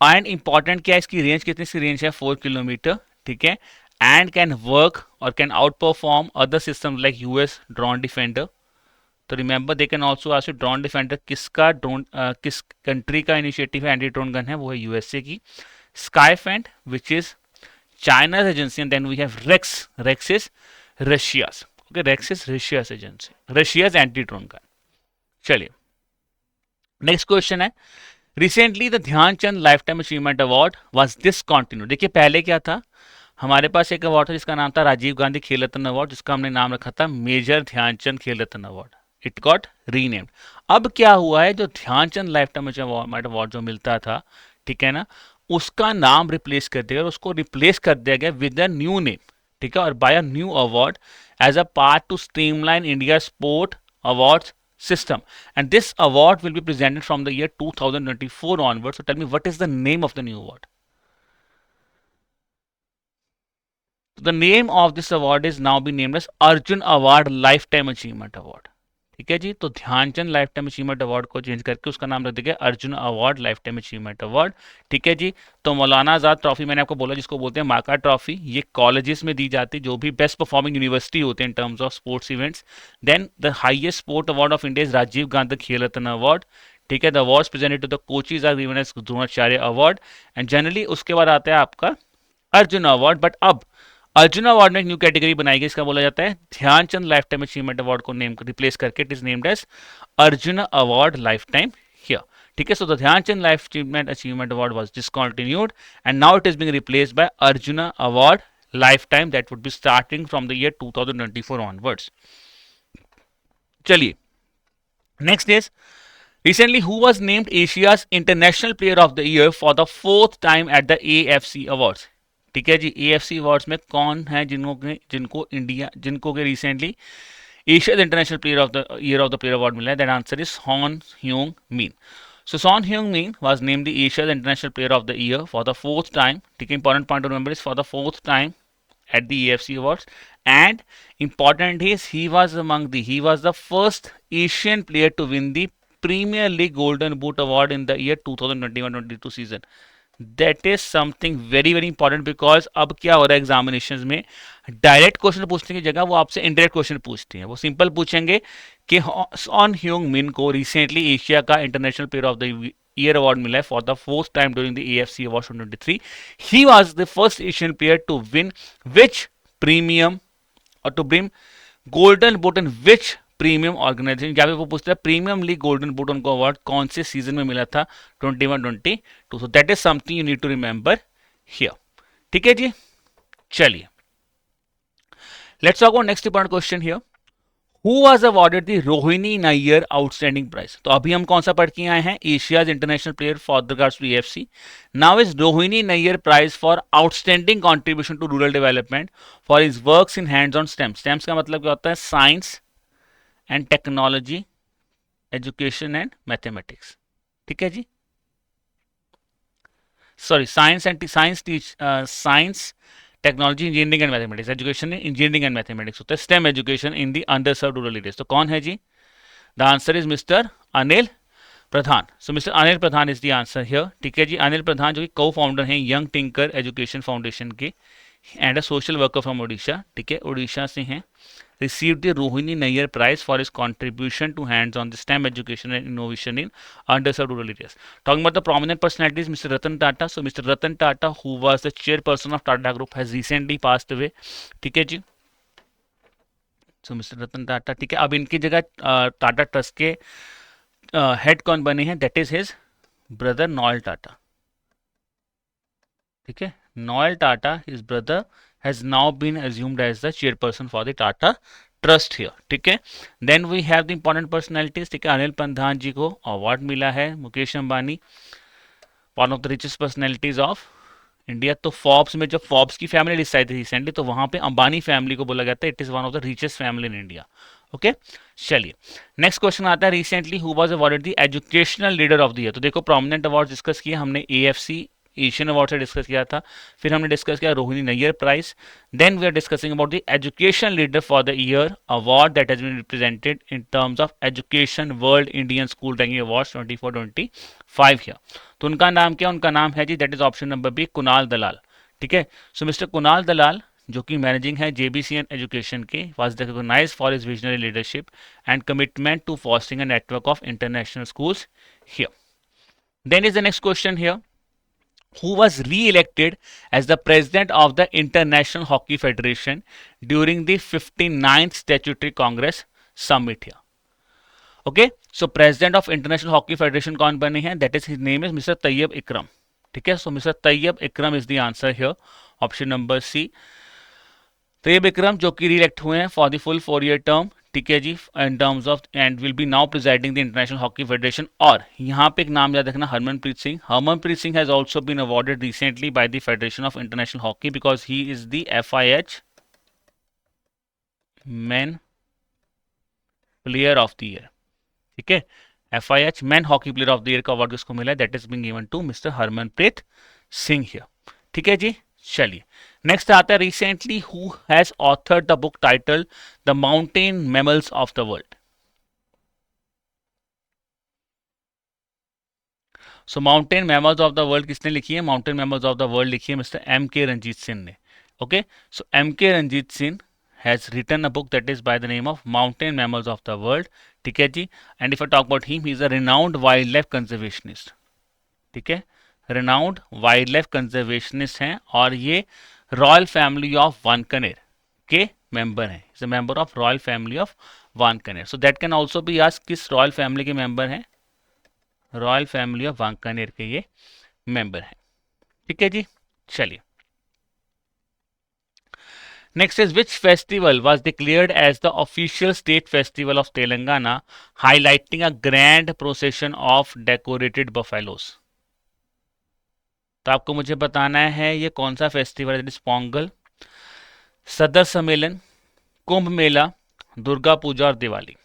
And important क्या है, इसकी range कितनी, इसकी रेंज है 4 किलोमीटर, ठीक है। एंड कैन वर्क और can outperform other system like US drone defender. तो remember they can also ask drone defender किसका ड्रोन, किस कंट्री का इनिशिएटिव है, एंटी ड्रोन गन है, वो है यूएसए की। Skyfend which is China's agency, and then we have Rex, Rex is Russia's, okay, Rex is Russia's agency, Russia's anti drone gun. चलिए next question है, recently the Dhyan Chand life time achievement award was discontinued. देखिए पहले क्या था, हमारे पास एक award था जिसका नाम था राजीव गांधी खेल रत्न अवार्ड, जिसका हमने नाम रखा था मेजर ध्यानचंद खेल Ratna award, it got renamed. अब क्या हुआ है, जो ध्यानचंद लाइफ टाइम अवार्ड जो मिलता था, ठीक है ना, उसका नाम रिप्लेस कर दिया, उसको रिप्लेस कर दिया गया विद अ न्यू नेम, ठीक है, और by a new award as a part to streamline India sport awards system, and this award will be presented from the year 2024 onwards. So tell me, what is the name of the new award? The name of this award is now been named as Arjun Award Lifetime Achievement Award. ठीक है जी, तो Dhyan Chand life time achievement award को change करके उसका नाम रख दिया Arjuna award life time achievement award, ठीक है जी। तो मौलाना आजाद ट्रॉफी मैंने आपको बोला, जिसको बोलते हैं माका ट्रॉफी, ये कॉलेजेस में दी जाती है जो भी बेस्ट परफॉर्मिंग यूनिवर्सिटी होते हैं in terms of sports events. Then the highest sport award of India is Rajiv Gandhi Khel Ratna award, ठीक है। The awards presented to the coaches are given as Dronacharya award, and generally उसके बाद आता है आपका अर्जुन अवार्ड। बट अब अर्जुन अवार्ड में एक न्यू कैटेगरी बनाई गई, इसका बोला जाता है Dhyan Chand life time achievement award को नेम रिप्लेस करके it is named as Arjun award life time here, ठीक है। So the Dhyan Chand life achievement award was discontinued and now it is being replaced by Arjun award life time, that would be starting from the year 2024 onwards. चलिए next is, recently who was named Asia's International Player of the Year for the 4th time at the AFC Awards, ठीक है जी। AFC awards में कौन है जिनको के recently Asia international player of the player award मिला है? That answer is Son Heung Min. So Son Heung Min was named the Asia international player of the year for the 4th time, ठीक है। Important point to remember is for the 4th time at the AFC Awards, and important is he was the first Asian player to win the Premier League Golden Boot Award in the year 2021-22 season. That is something very very important because अब क्या हो रहा है examination में, direct question पूछने की जगह वो आपसे इनडायरेक्ट क्वेश्चन पूछते हैं। वो सिंपल पूछेंगे कि सॉन ह्यूंग मिन को रिसेंटली एशिया का international player of the year award मिला है for the 4th time during the AFC Awards 2023. He was the first Asian player to win which premium or to bring golden boot in which premium organisation, जहाँ पे वो पूछता है premium league golden boot उनको award कौन से season में मिला था, 21-22। So that is something you need to remember here, ठीक है जी। चलिए let's talk about next important question here, who was awarded the Rohini Nayyar outstanding prize. तो अभी हम कौन सा पढ़ के आए हैं, Asia's international player for the regards to AFC। Now is Rohini Nayyar prize for outstanding contribution to rural development for his works in hands on STEMs. STEMs का मतलब क्या होता है, science and technology, education and mathematics, ठीक है जी। Sorry, science technology engineering and mathematics, education engineering and mathematics होता है, STEM education in the underserved rural areas. तो कौन है जी, the answer is mister Anil Pradhan. So mister Anil Pradhan is the answer here, ठीक है जी। अनिल प्रधान जो कि को फाउंडर हैं यंग टिंकर एजुकेशन फाउंडेशन के and a social worker from Orissa, ठीक है, उड़ीसा से हैं। received the Rohini Nayyar Prize for his contribution to hands-on STEM education and innovation in underserved rural areas. Talking about the prominent personalities, Mr. Ratan Tata. So Mr. Ratan Tata, who was the chairperson of Tata Group, has recently passed away. ठीक है जी। So Mr. Ratan Tata, ठीक है। अब इनकी जगह Tata trust के head कौन बने हैं, that is his brother Noel Tata, ठीक है। Noel Tata, his brother, has now been assumed as the chairperson for the Tata Trust here, ठीक है। Then we have the important personalities, ठीक है। अनिल प्रधान जी को अवार्ड मिला है, Mukesh Ambani, one of the richest personalities of India. तो फॉर्ब्स में जब फॉर्ब्स की फैमिली लिस्ट आई थी रिसेंटली, तो वहां पे अंबानी फैमिली को बोला गया था it is one of the richest family in India, okay. चलिए नेक्स्ट क्वेश्चन आता है, recently who was awarded the educational leader of the year. तो देखो प्रोमिनेंट अवार्ड डिस्कस किए हमने, AFC एशियन अवार्ड से डिस्कस किया था, फिर हमने डिस्कस किया Rohini Nayyar prize, then we are discussing about the education leader for the year award that has been represented in terms of education world Indian school ranking awards 24-25 here. तो उनका नाम क्या, उनका नाम है जी, that is option number B, Kunal Dalal. ठीक है, सो मिस्टर कुणाल दलाल जो कि मैनेजिंग है जेबीसीएन एजुकेशन के, was recognised for his visionary leadership and commitment to fostering a network of international schools here. Then is the next question here, who was re-elected as the president of the International Hockey Federation during the 59th Statutory Congress Summit here. Okay, so president of International Hockey Federation कौन बने हैं, that is his name is Mr. Tayyab Ikram. ठीक है, so Mr. Tayyab Ikram is the answer here, option number C. Tayyab Ikram जो कि री-इलेक्ट हुए हैं for the full 4-year term, ठीक है जी, in terms of and will be now presiding the international hockey federation. और यहाँ पे एक नाम याद रखना, Harmanpreet Singh. Harmanpreet Singh has also been awarded recently by the federation of international hockey because he is the FIH man player of the year. ठीक है, FIH man hockey player of the year का अवार्ड किसको मिला है, that is being given to mister Harmanpreet Singh here. ठीक है जी, चलिए नेक्स्ट आता है, recently who has authored the book title the mountain mammals of the world. So mountain mammals of the world किसने लिखी है, mountain mammals of the world लिखी है मिस्टर MK रंजीत सिंह ने। Okay, so MK Ranjit Singh has written a book that is by the name of mountain mammals of the world. ठीक है जी, and if I talk about him, he is a renowned wild life conservationist. ठीक है, renowned wild life conservationist हैं और ये royal family of Wankaner के member हैं, is a member of royal family of Wankaner. So that can also be asked किस royal family के member हैं, रॉयल फैमिली ऑफ वानकनेर के ये मेंबर हैं। ठीक है जी, चलिए next is which festival was declared as the official state festival of Telangana highlighting a grand procession of decorated buffaloes. तो आपको मुझे बताना है ये कौन सा फेस्टिवल है, पोंगल, सदर सम्मेलन, कुंभ मेला, दुर्गा पूजा और दिवाली।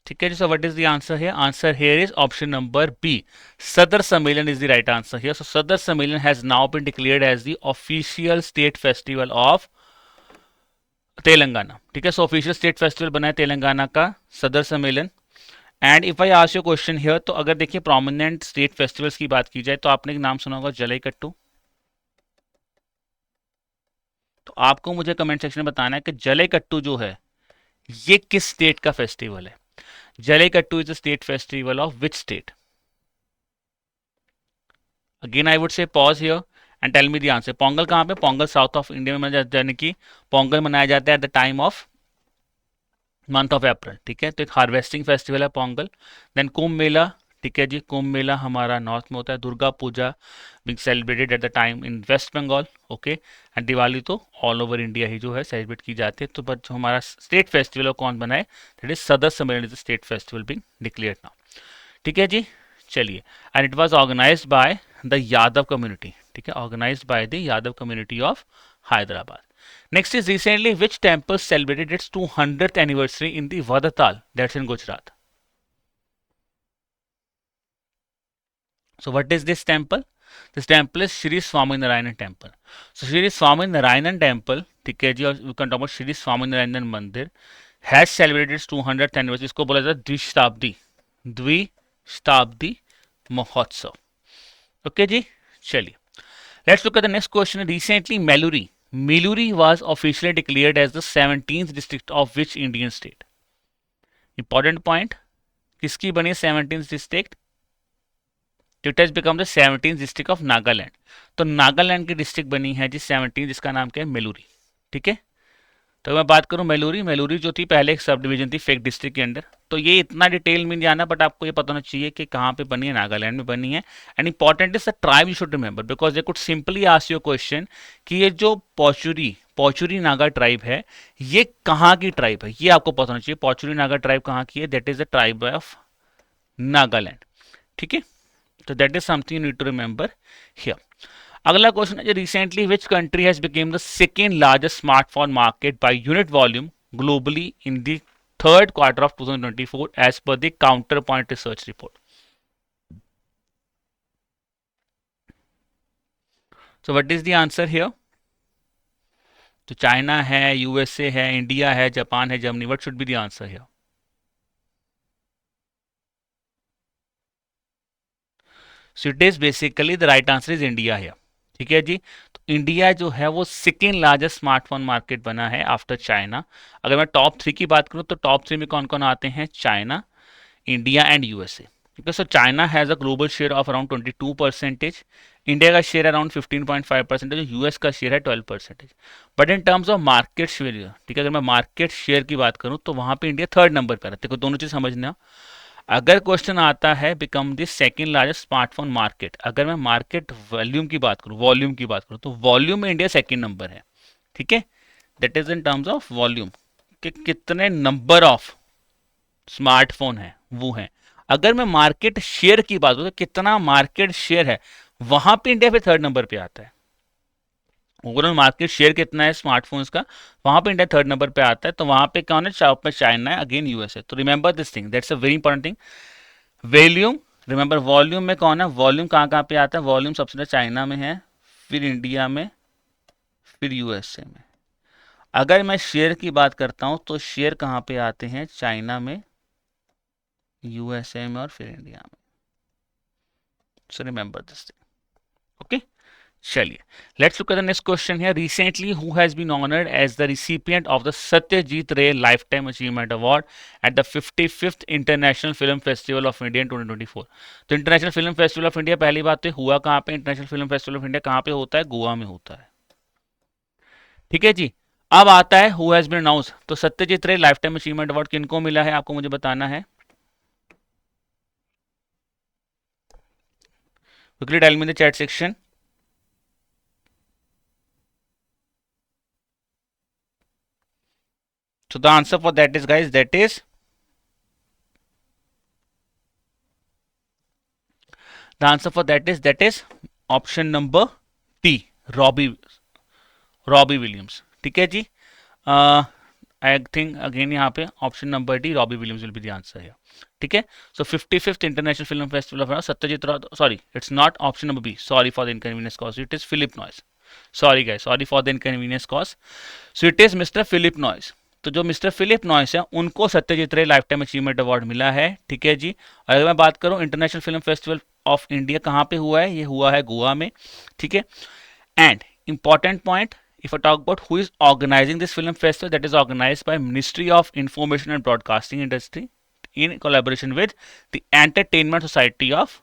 ठीक है जी, so what is the answer here, answer here is option number B, Sadar Sammelan is the right answer here. So Sadar Sammelan has now been declared as the official state festival of Telangana. ठीक है, सो ऑफिशियल स्टेट फेस्टिवल बना है तेलंगाना का सदर सम्मेलन। And if I ask you question here, तो अगर देखिए प्रोमिनेंट स्टेट फेस्टिवल्स की बात की जाए तो आपने एक नाम सुना होगा जलईकट्टू। तो आपको मुझे कमेंट सेक्शन में बताना है कि जलईकट्टू जो है ये किस स्टेट का फेस्टिवल है। Jallikattu is the state festival of which state. Again I would say pause here and tell me the answer. Pongal कहाँ पे, पोंगल साउथ ऑफ इंडिया में मनाया जाता है, यानी कि पोंगल मनाया जाता है eight the time of month of April. ठीक है, तो एक हार्वेस्टिंग फेस्टिवल है पोंगल। देन कुंभ मेला, ठीक है जी, कुंभ मेला हमारा नॉर्थ में होता है। Durga Puja being celebrated at the time in West Bengal. Okay, and Diwali तो ऑल ओवर इंडिया ही जो है सेलिब्रेट की जाती है। तो बट जो हमारा स्टेट फेस्टिवल कौन बनाए, that is Sadar Sammelan is state festival being declared now. ठीक है जी, चलिए, and it was organised by the Yadav community. ठीक है, organised by the Yadav community of Hyderabad. Next is recently which temple celebrated its 200th anniversary in the Vadatal, that's in Gujarat. So what is this temple? This temple is Shri Swaminarayan temple. So Shri Swaminarayan temple, ठीक है जी, और we can talk about Shri Swaminarayan मंदिर has celebrated its 200th anniversary. इसको बोला जाता है द्विशताब्दी महोत्सव। Okay जी, चलिए let's look at the next question. Recently Meluri was officially declared as the 17th district of which Indian state? Important point, किसकी बनी 17th district? It has become the 17th district of Nagaland. तो नागालैंड की district बनी है जी 17, जिसका नाम क्या है, मेलूरी। ठीक है, तो मैं बात करूं मेलूरी जो थी पहले एक सब डिवीजन थी फेक डिस्ट्रिक्ट के अंडर। तो ये इतना डिटेल में नहीं जाना, बट आपको ये पता होना चाहिए कि कहाँ पे बनी है, नागालैंड में बनी है। And important is the tribe you should remember, because they could simply ask you question कि ये जो पोचुरी नागा ट्राइब है ये कहाँ की ट्राइब है, ये आपको पता होना चाहिए। पोचुरी नागा ट्राइब कहाँ की है, that is the tribe of Nagaland. ठीक है, तो that is something you need to remember here. अगला क्वेश्चन है, recently which country has became the second largest smartphone market by unit volume globally in the third quarter of 2024 as per the Counterpoint research report. So what is the answer here? तो China है, USA है, India है, Japan है, Germany. What should be the answer here? So it is basically the right answer is India है. ठीक है जी. तो इंडिया जो है वो सेकेंड लार्जेस्ट स्मार्टफोन मार्केट बना है आफ्टर चाइना. अगर मैं टॉप 3 की बात करूं तो टॉप 3 में कौन कौन आते हैं? China, India and USA. ठीक है. So China has a global share of around 22%. India का शेयर अराउंड 15.5%. यूएस का शेयर है 12%. But in terms of market share, ठीक है, अगर मैं मार्केट शेयर की बात करूं तो वहां पे इंडिया थर्ड नंबर पर है. देखो दोनों चीज समझना. अगर क्वेश्चन आता है become the second largest smartphone market, अगर मैं मार्केट वॉल्यूम की बात करूं, वॉल्यूम की बात करूं तो वॉल्यूम में इंडिया सेकंड नंबर है. ठीक है. That is in terms of volume कि कितने नंबर ऑफ स्मार्टफोन है वो है. अगर मैं मार्केट शेयर की बात करूं तो कितना मार्केट शेयर है, वहां पे इंडिया पे थर्ड नंबर पे आता है. ओवरऑल मार्केट शेयर कितना है स्मार्टफोन्स का, वहां पे इंडिया थर्ड नंबर पे आता है. तो वहां पे कौन है? टॉप में चाइना है, अगेन यूएस है. तो remember this thing, that's a very important thing. Volume, remember volume में कौन है? वॉल्यूम कहाँ कहाँ पे आता है? वॉल्यूम सबसे पहले चाइना में है, फिर इंडिया में, फिर यूएसए में. अगर मैं शेयर की बात करता हूं तो शेयर कहाँ पे आते हैं? चाइना में, यूएसए में और फिर इंडिया में. So remember this thing. Okay. चलिए, let's look at the next question here. Recently who has been honoured as the recipient of the Satyajit Ray life time achievement award at the 55th international film festival of India in 2024. तो international film festival of India पहली बात तो हुआ कहाँ पे? International film festival of India कहाँ पे होता है? गोवा में होता है. ठीक है जी. अब आता है हु हैज बीन अनाउंस. तो Satyajit Ray life time achievement award किनको मिला है आपको मुझे बताना है. Quickly tell me in the chat section. So the answer for that is, guys, that is the answer for that is option number T, Robbie Williams. ठीक है जी. आई थिंक अगेन यहाँ पे option number D, Robbie Williams will be the answer है. ठीक है. So 55th international film festival of Satyajit Ray, sorry it's not option number B, sorry for the inconvenience cause, it is Phillip Noyce. Sorry guys, sorry for the inconvenience cause. So it is mister Phillip Noyce. तो जो mister Phillip noise है उनको Satyajit Ray life time achievement award मिला है. ठीक है जी. और अगर मैं बात करूं international film festival of India कहाँ पे हुआ है? ये हुआ है गोवा में. ठीक है. And important point, if I talk about who is organizing this film festival, that is organized by Ministry of Information and Broadcasting Industry in collaboration with the Entertainment Society of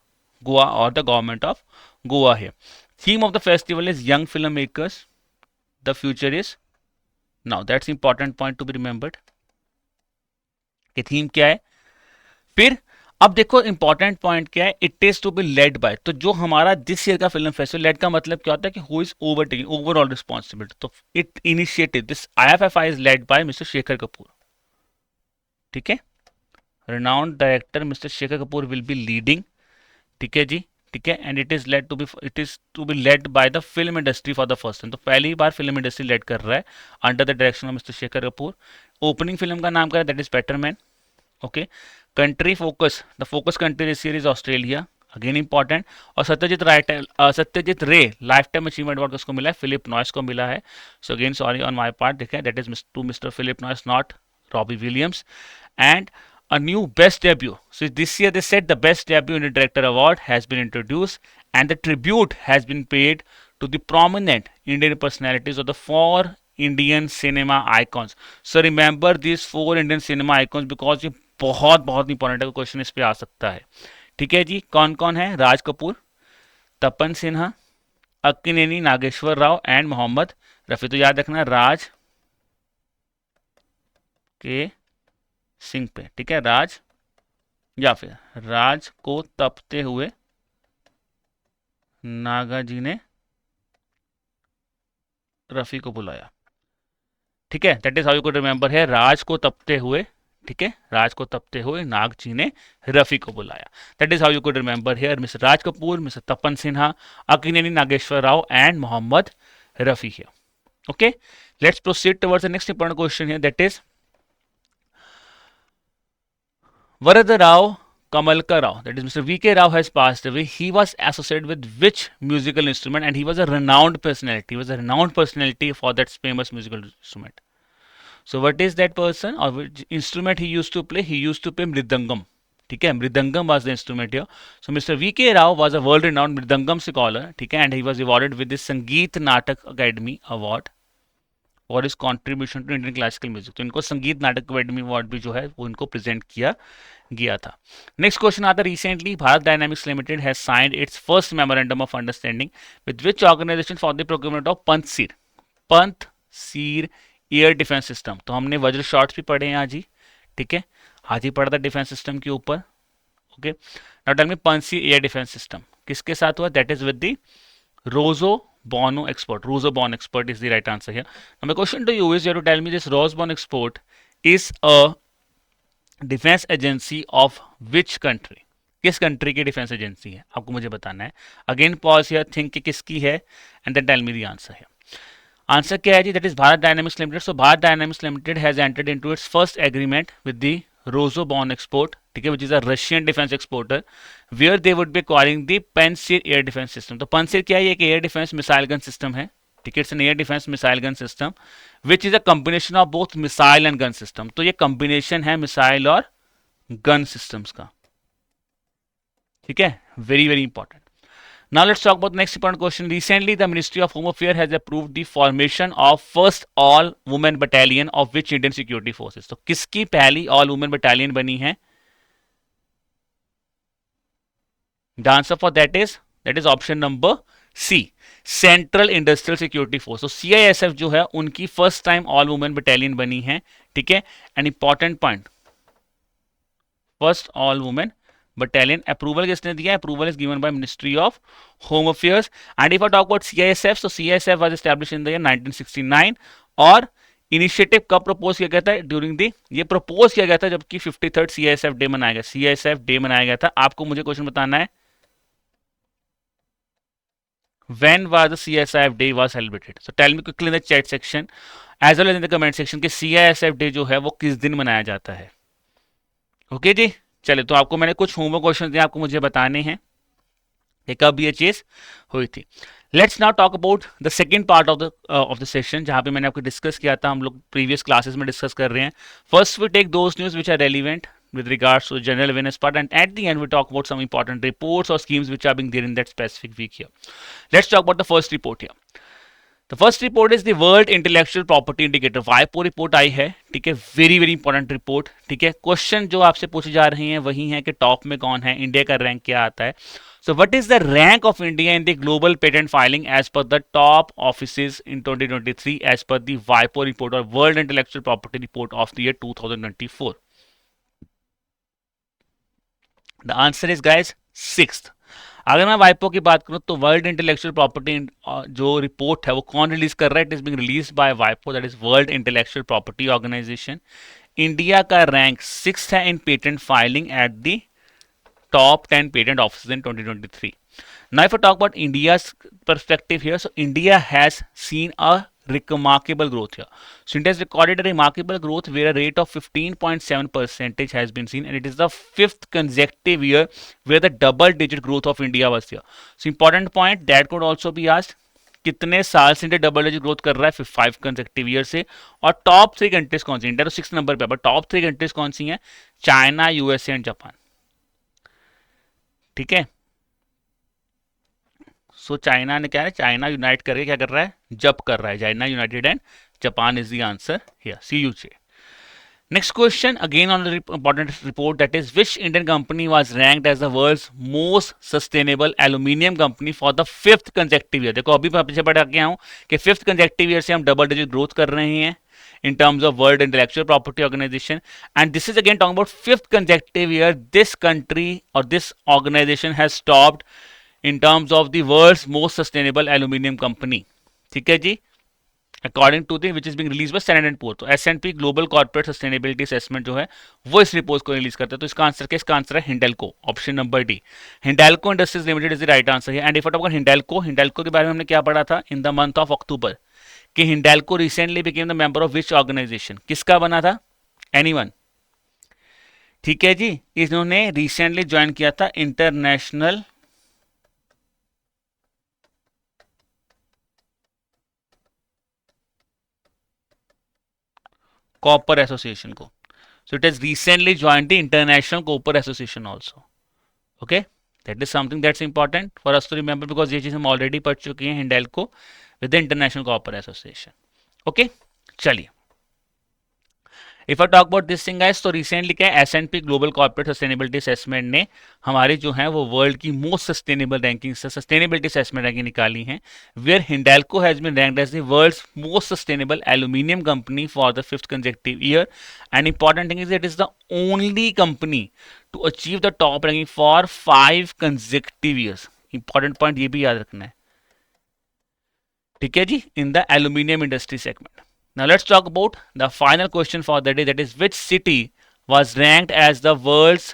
Goa or the government of Goa here. Theme of the festival is Young Filmmakers. The future is now. That's important point to be remembered. कि थीम क्या है. फिर अब देखो important point क्या है, it is to be led by. तो जो हमारा दिस ईयर का फिल्म फेस्टिवल, लेड का मतलब क्या होता है कि who is overtaking overall responsibility. तो it initiated this IFFI is led by mister Shekhar Kapur. ठीक है. Renowned director mister Shekhar Kapur will be leading. ठीक है जी. ठीक है. And it is to be led by the film industry for the first time. तो पहली बार फिल्म इंडस्ट्री लेड कर रहा है under the direction of mister Shekhar Kapur. Opening film का नाम क्या है? That is Better Man. Okay. Country focus, the focus country this year is Australia, again important. और Satyajit Ray life time achievement award किसको मिला है? फिलिप नॉइस को मिला है. So again sorry on my part. देखिए that is to mister Phillip Noyce, not Robbie Williams. And a new best debut. So this year they said the best debut in the director award has been introduced and the tribute has been paid to the prominent Indian personalities of the 4 Indian cinema icons. So remember these 4 Indian cinema icons because ये बहुत बहुत important है, question इस पे आ सकता है. ठीक है जी. कौन कौन है? राज कपूर, तपन सिन्हा, अक्किनेनी नागेश्वर राव एंड मोहम्मद रफी. तो याद रखना राज के सिंह पे. ठीक है. राज या फिर राज को तपते हुए नागा जी ने रफी को बुलाया. ठीक है. That is how you could remember है, राज को तपते हुए. ठीक है. राज को तपते हुए नाग जी ने रफी को बुलाया. That is how you could remember here mister Raj Kapoor, mister Tapan Sinha, Akkineni Nageswara Rao and Mohammad Rafi here. Okay. Let's proceed towards the next important question here, that is Varada Rao Kamalka Rao, that is Mr. V.K. Rao, has passed away. He was associated with which musical instrument? And he was a renowned personality. He was a renowned personality for that famous musical instrument. So what is that person or which instrument he used to play? He used to play mridangam. ठीक है, mridangam was the instrument here. So Mr. V.K. Rao was a world-renowned mridangam scholar, ठीक है, and he was awarded with the Sangeet Natak Academy Award for is contribution to Indian classical music. तो इनको संगीत नाटक academy award भी जो है वो इनको प्रेजेंट किया गया था. नेक्स्ट क्वेश्चन आता है, recently Bharat dynamics limited has signed its first memorandum of understanding with which organisation for the procurement of Pantsir air defence system. तो हमने वज्र शॉट्स भी पढ़े हैं आज ही, ठीक है, आज ही पढ़ा था डिफेंस सिस्टम के ऊपर. Okay, now tell me Pantsir air defence system किसके साथ हुआ? That is with the Rosborn export. Rosborn export is the right answer here. Now my question to you is, you have to tell me this Rosborn export is a defense agency of which country? किस country की defence agency है आपको मुझे बताना है. Again pause here, think कि किसकी है and then tell me the answer है. आंसर क्या है जी? That is Bharat dynamics limited. So Bharat dynamics limited has entered into its first agreement with the Rosborn export, ठीक है, which is a Russian defense exporter, where they would be acquiring the Pantsir air defense system. तो Pantsir क्या है? एक air defence missile gun system है, ठीक है, it's an air defence missile gun system which is a combination of both missile and gun system. तो ये combination है मिसाइल और गन सिस्टम्स का, ठीक है, very very important. Now let's talk about the next important question. Recently, the Ministry of Home Affairs has approved the formation of first all-women battalion of which Indian security forces. तो किसकी पहली all-women battalion बनी है? The answer for that is option number C. Central Industrial Security Force. तो CISF जो है उनकी first time all-women battalion बनी है, ठीक है. An important point. First all-women battalion. Approval किसने दिया? Approval is given by Ministry of Home Affairs. And if I talk about CISF, so CISF was established in the year 1969. और initiative कब propose किया गया था? ड्यूरिंग दी, ये propose किया गया था जबकि 53rd CISF डे मनाया गया. CISF डे मनाया गया था. आपको मुझे क्वेश्चन बताना है, when was the CISF day was celebrated? So tell me quickly in the chat section as well as in the comment section कि CISF डे जो है वो किस दिन मनाया जाता है. ओके जी, चलिए, तो आपको मैंने कुछ होमवर्क क्वेश्चन दिए, आपको मुझे बताने हैं कि कब ये चीज हुई थी. Let's now talk about the second part of the session, जहां पे मैंने आपको डिस्कस किया था, हम लोग प्रीवियस क्लासेस में डिस्कस कर रहे हैं. First we take those news which are relevant with regards to general awareness part, and at the end we talk about some important reports or schemes which are being there in that specific week here. Let's talk about the first report here. The first report is the World Intellectual Property Indicator. WIPO report आई है, ठीक है, very very important report, ठीक है. Question जो आपसे पूछे जा रहे हैं वही है कि टॉप में कौन है, इंडिया का रैंक क्या आता है. So what is the rank of India in the global patent filing as per the top offices in 2023 as per the WIPO report or World Intellectual Property Report of the year 2024? The answer is guys 6th. अगर मैं वाइपो की बात करूं तो world intellectual property जो report है वो कौन रिलीज कर रहा है? It is being release by वाइपो, that is world intellectual property organisation. India का रैंक 6th है in patent filing at the top 10 patent offices in 2023. Now if I talk about India's perspective here, so India has seen a remarkable growth here. So India has recorded a remarkable growth where a rate of 15.7% has been seen, and it is the 5th consecutive year where the double digit growth of India was here. So important point that could also be asked, कितने साल से India double digit growth कर रहा है? 5 consecutive year से. और top 3 countries कौन सी? India तो 6 नंबर पे है, बट टॉप 3 कंट्रीज कौन सी हैं? चाइना, यूएसए एंड जापान, ठीक है. सो चाइना ने क्या है, चाइना यूनाइट करके क्या कर रहा है? जब कर रहा है. China United and Japan is the answer here. CUJ. Next question again on the important report, that is which Indian company was ranked as the world's most sustainable aluminium company for the 5th consecutive year. देखो अभी मैं पीछे बढ़ गया हूं कि 5th consecutive year से हम डबल डिजिट ग्रोथ कर रहे हैं in terms of World Intellectual Property Organization, and this is again talking about 5th consecutive year this country or this organization has topped in terms of the world's most sustainable aluminium company. ठीक है जी, according to the which is being released by Standard & Poor's. तो S&P Global Corporate Sustainability Assessment जो है वो इस report को release करता है. तो इसका आंसर है Hindalco, option number D. Hindalco industries limited is the right answer है. And if I talk about Hindalco के बारे में हमने क्या पढ़ा था in the month of October कि Hindalco recently became the member of which organisation? किसका बना था? एनीवन? ठीक है जी, इन्होंने रिसेंटली ज्वाइन किया था इंटरनेशनल कॉपर एसोसिएशन को. So it has recently joined the International Copper Association also. Okay, that is something that's important for us to remember because ये चीज हम already पढ़ चुके हैं Hindalco with the International Copper Association. Okay, चलिए. If I talk about this thing guys, तो recently क्या है, S&P global corporate sustainability assessment ने हमारे जो है वो वर्ल्ड की most sustainable ranking sustainability assessment ranking निकाली है, where Hindalco has been ranked as the world's most sustainable aluminium company for the 5th consecutive year. And important thing is it is the only company to achieve the top ranking for 5 consecutive years. Important point ये भी याद रखना है, ठीक है जी, in the aluminium industry segment. Now let's talk about the final question for the day, that is which city was ranked as the world's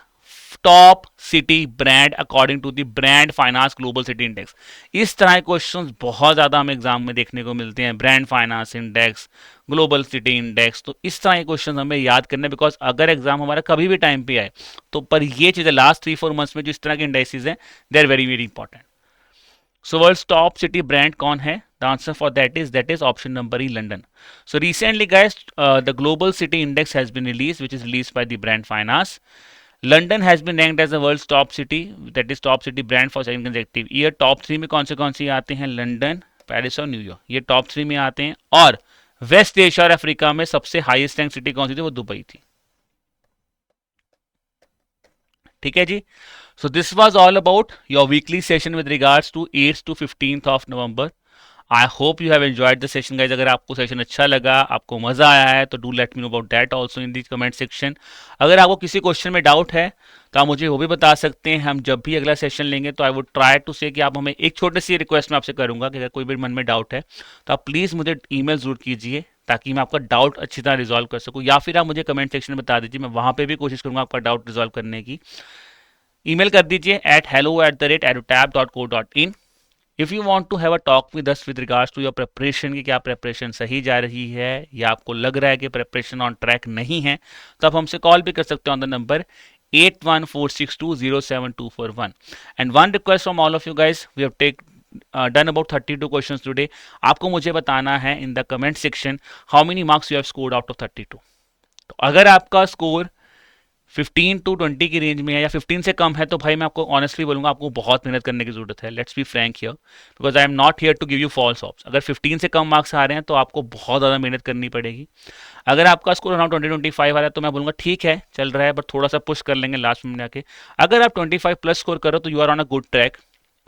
top city brand according to the Brand Finance Global City Index. इस तरह के questions बहुत ज़्यादा हमें exam में देखने को मिलते हैं, brand finance index, global city index. तो इस तरह के क्वेश्चन हमें याद करने, बिकॉज अगर एग्जाम हमारा कभी भी टाइम पे आए तो पर ये चीज़ें लास्ट 3-4 मंथ्स में जो इस तरह के इंडेक्सेस हैं, they are very very important. So world's top city brand कौन है? The answer for that is option number E, London. So recently guys, the global city index has been released, which is released by the Brand Finance. London has been ranked as the world's top city, that is top city brand for second consecutive year. Top 3 में कौन से आते हैं? London, Paris और New York, ये top 3 में आते हैं. और वेस्ट एशिया और अफ्रीका में सबसे हाईएस्ट रैंक सिटी कौन सी थी? वो दुबई थी. ठीक है जी. So this was all about your weekly session with regards to 8th to 15th of November. I hope you have enjoyed the session guys. अगर आपको सेशन अच्छा लगा, आपको मजा आया है, तो do let me know about that also in the comment section. अगर आपको किसी क्वेश्चन में डाउट है तो आप मुझे वो भी बता सकते हैं. हम जब भी अगला सेशन लेंगे तो आई वुड ट्राई टू से कि आप हमें एक छोटी सी रिक्वेस्ट मैं आपसे करूंगा कि अगर कोई भी मन में डाउट है तो आप प्लीज़ मुझे ईमेल जरूर कीजिए ताकि मैं आपका डाउट अच्छी तरह रिजॉल्व कर सकूँ, या फिर आप मुझे कमेंट सेक्शन में बता दीजिए, मैं वहाँ पे भी कोशिश करूँगा आपका डाउट रिजॉल्व करने की. ईमेल कर दीजिए at hello@aerotab.co.in. If you want to have a talk with us with regards to your preparation कि क्या प्रिपरेशन सही जा रही है या आपको लग रहा है कि प्रिपरेशन ऑन ट्रैक नहीं है, तो आप हमसे कॉल भी कर सकते हो on the number 8146207241. And one request from all of you guys, we have done about 32 questions today. आपको मुझे बताना है in the comment section how many marks you have scored out of 32. तो अगर आपका स्कोर 15 to 20 की range में है या 15 से कम है तो भाई मैं आपको ऑनेस्टली बोलूंगा आपको बहुत मेहनत करने की जरूरत है. Let's be frank here, because I am not here to give you false hopes. अगर 15 से कम मार्क्स आ रहे हैं तो आपको बहुत ज़्यादा मेहनत करनी पड़ेगी. अगर आपका स्कोर अराउंड 20-25 आ रहा है तो मैं बोलूँगा ठीक है, चल रहा है, बट थोड़ा सा पुश कर लेंगे लास्ट में आके. अगर आप 25 प्लस स्कोर करो तो you are on a good track.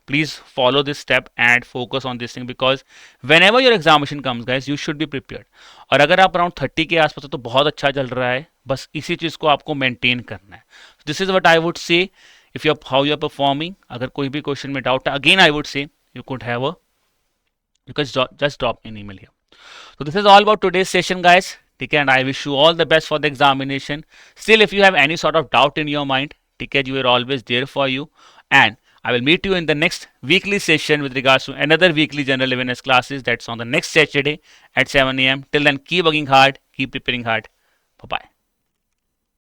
Please follow this step and focus on this thing because whenever your examination comes guys you should be prepared. और अगर आप around 30 के आसपास हो तो बहुत अच्छा चल रहा है, बस इसी चीज़ को आपको मेंटेन करना है. This is what I would say if you how you are performing. अगर कोई भी क्वेश्चन में डाउट है, again I would say you could have a you can just drop an email here. So this is all about today's session guys. ठीक है, and I wish you all the best for the examination. Still if you have any sort of doubt in your mind, ठीक है, we are always there for you, and I will meet you in the next weekly session with regards to another weekly general awareness classes that's on the next Saturday at 7 a.m. Till then, keep working hard, keep preparing hard. Bye-bye.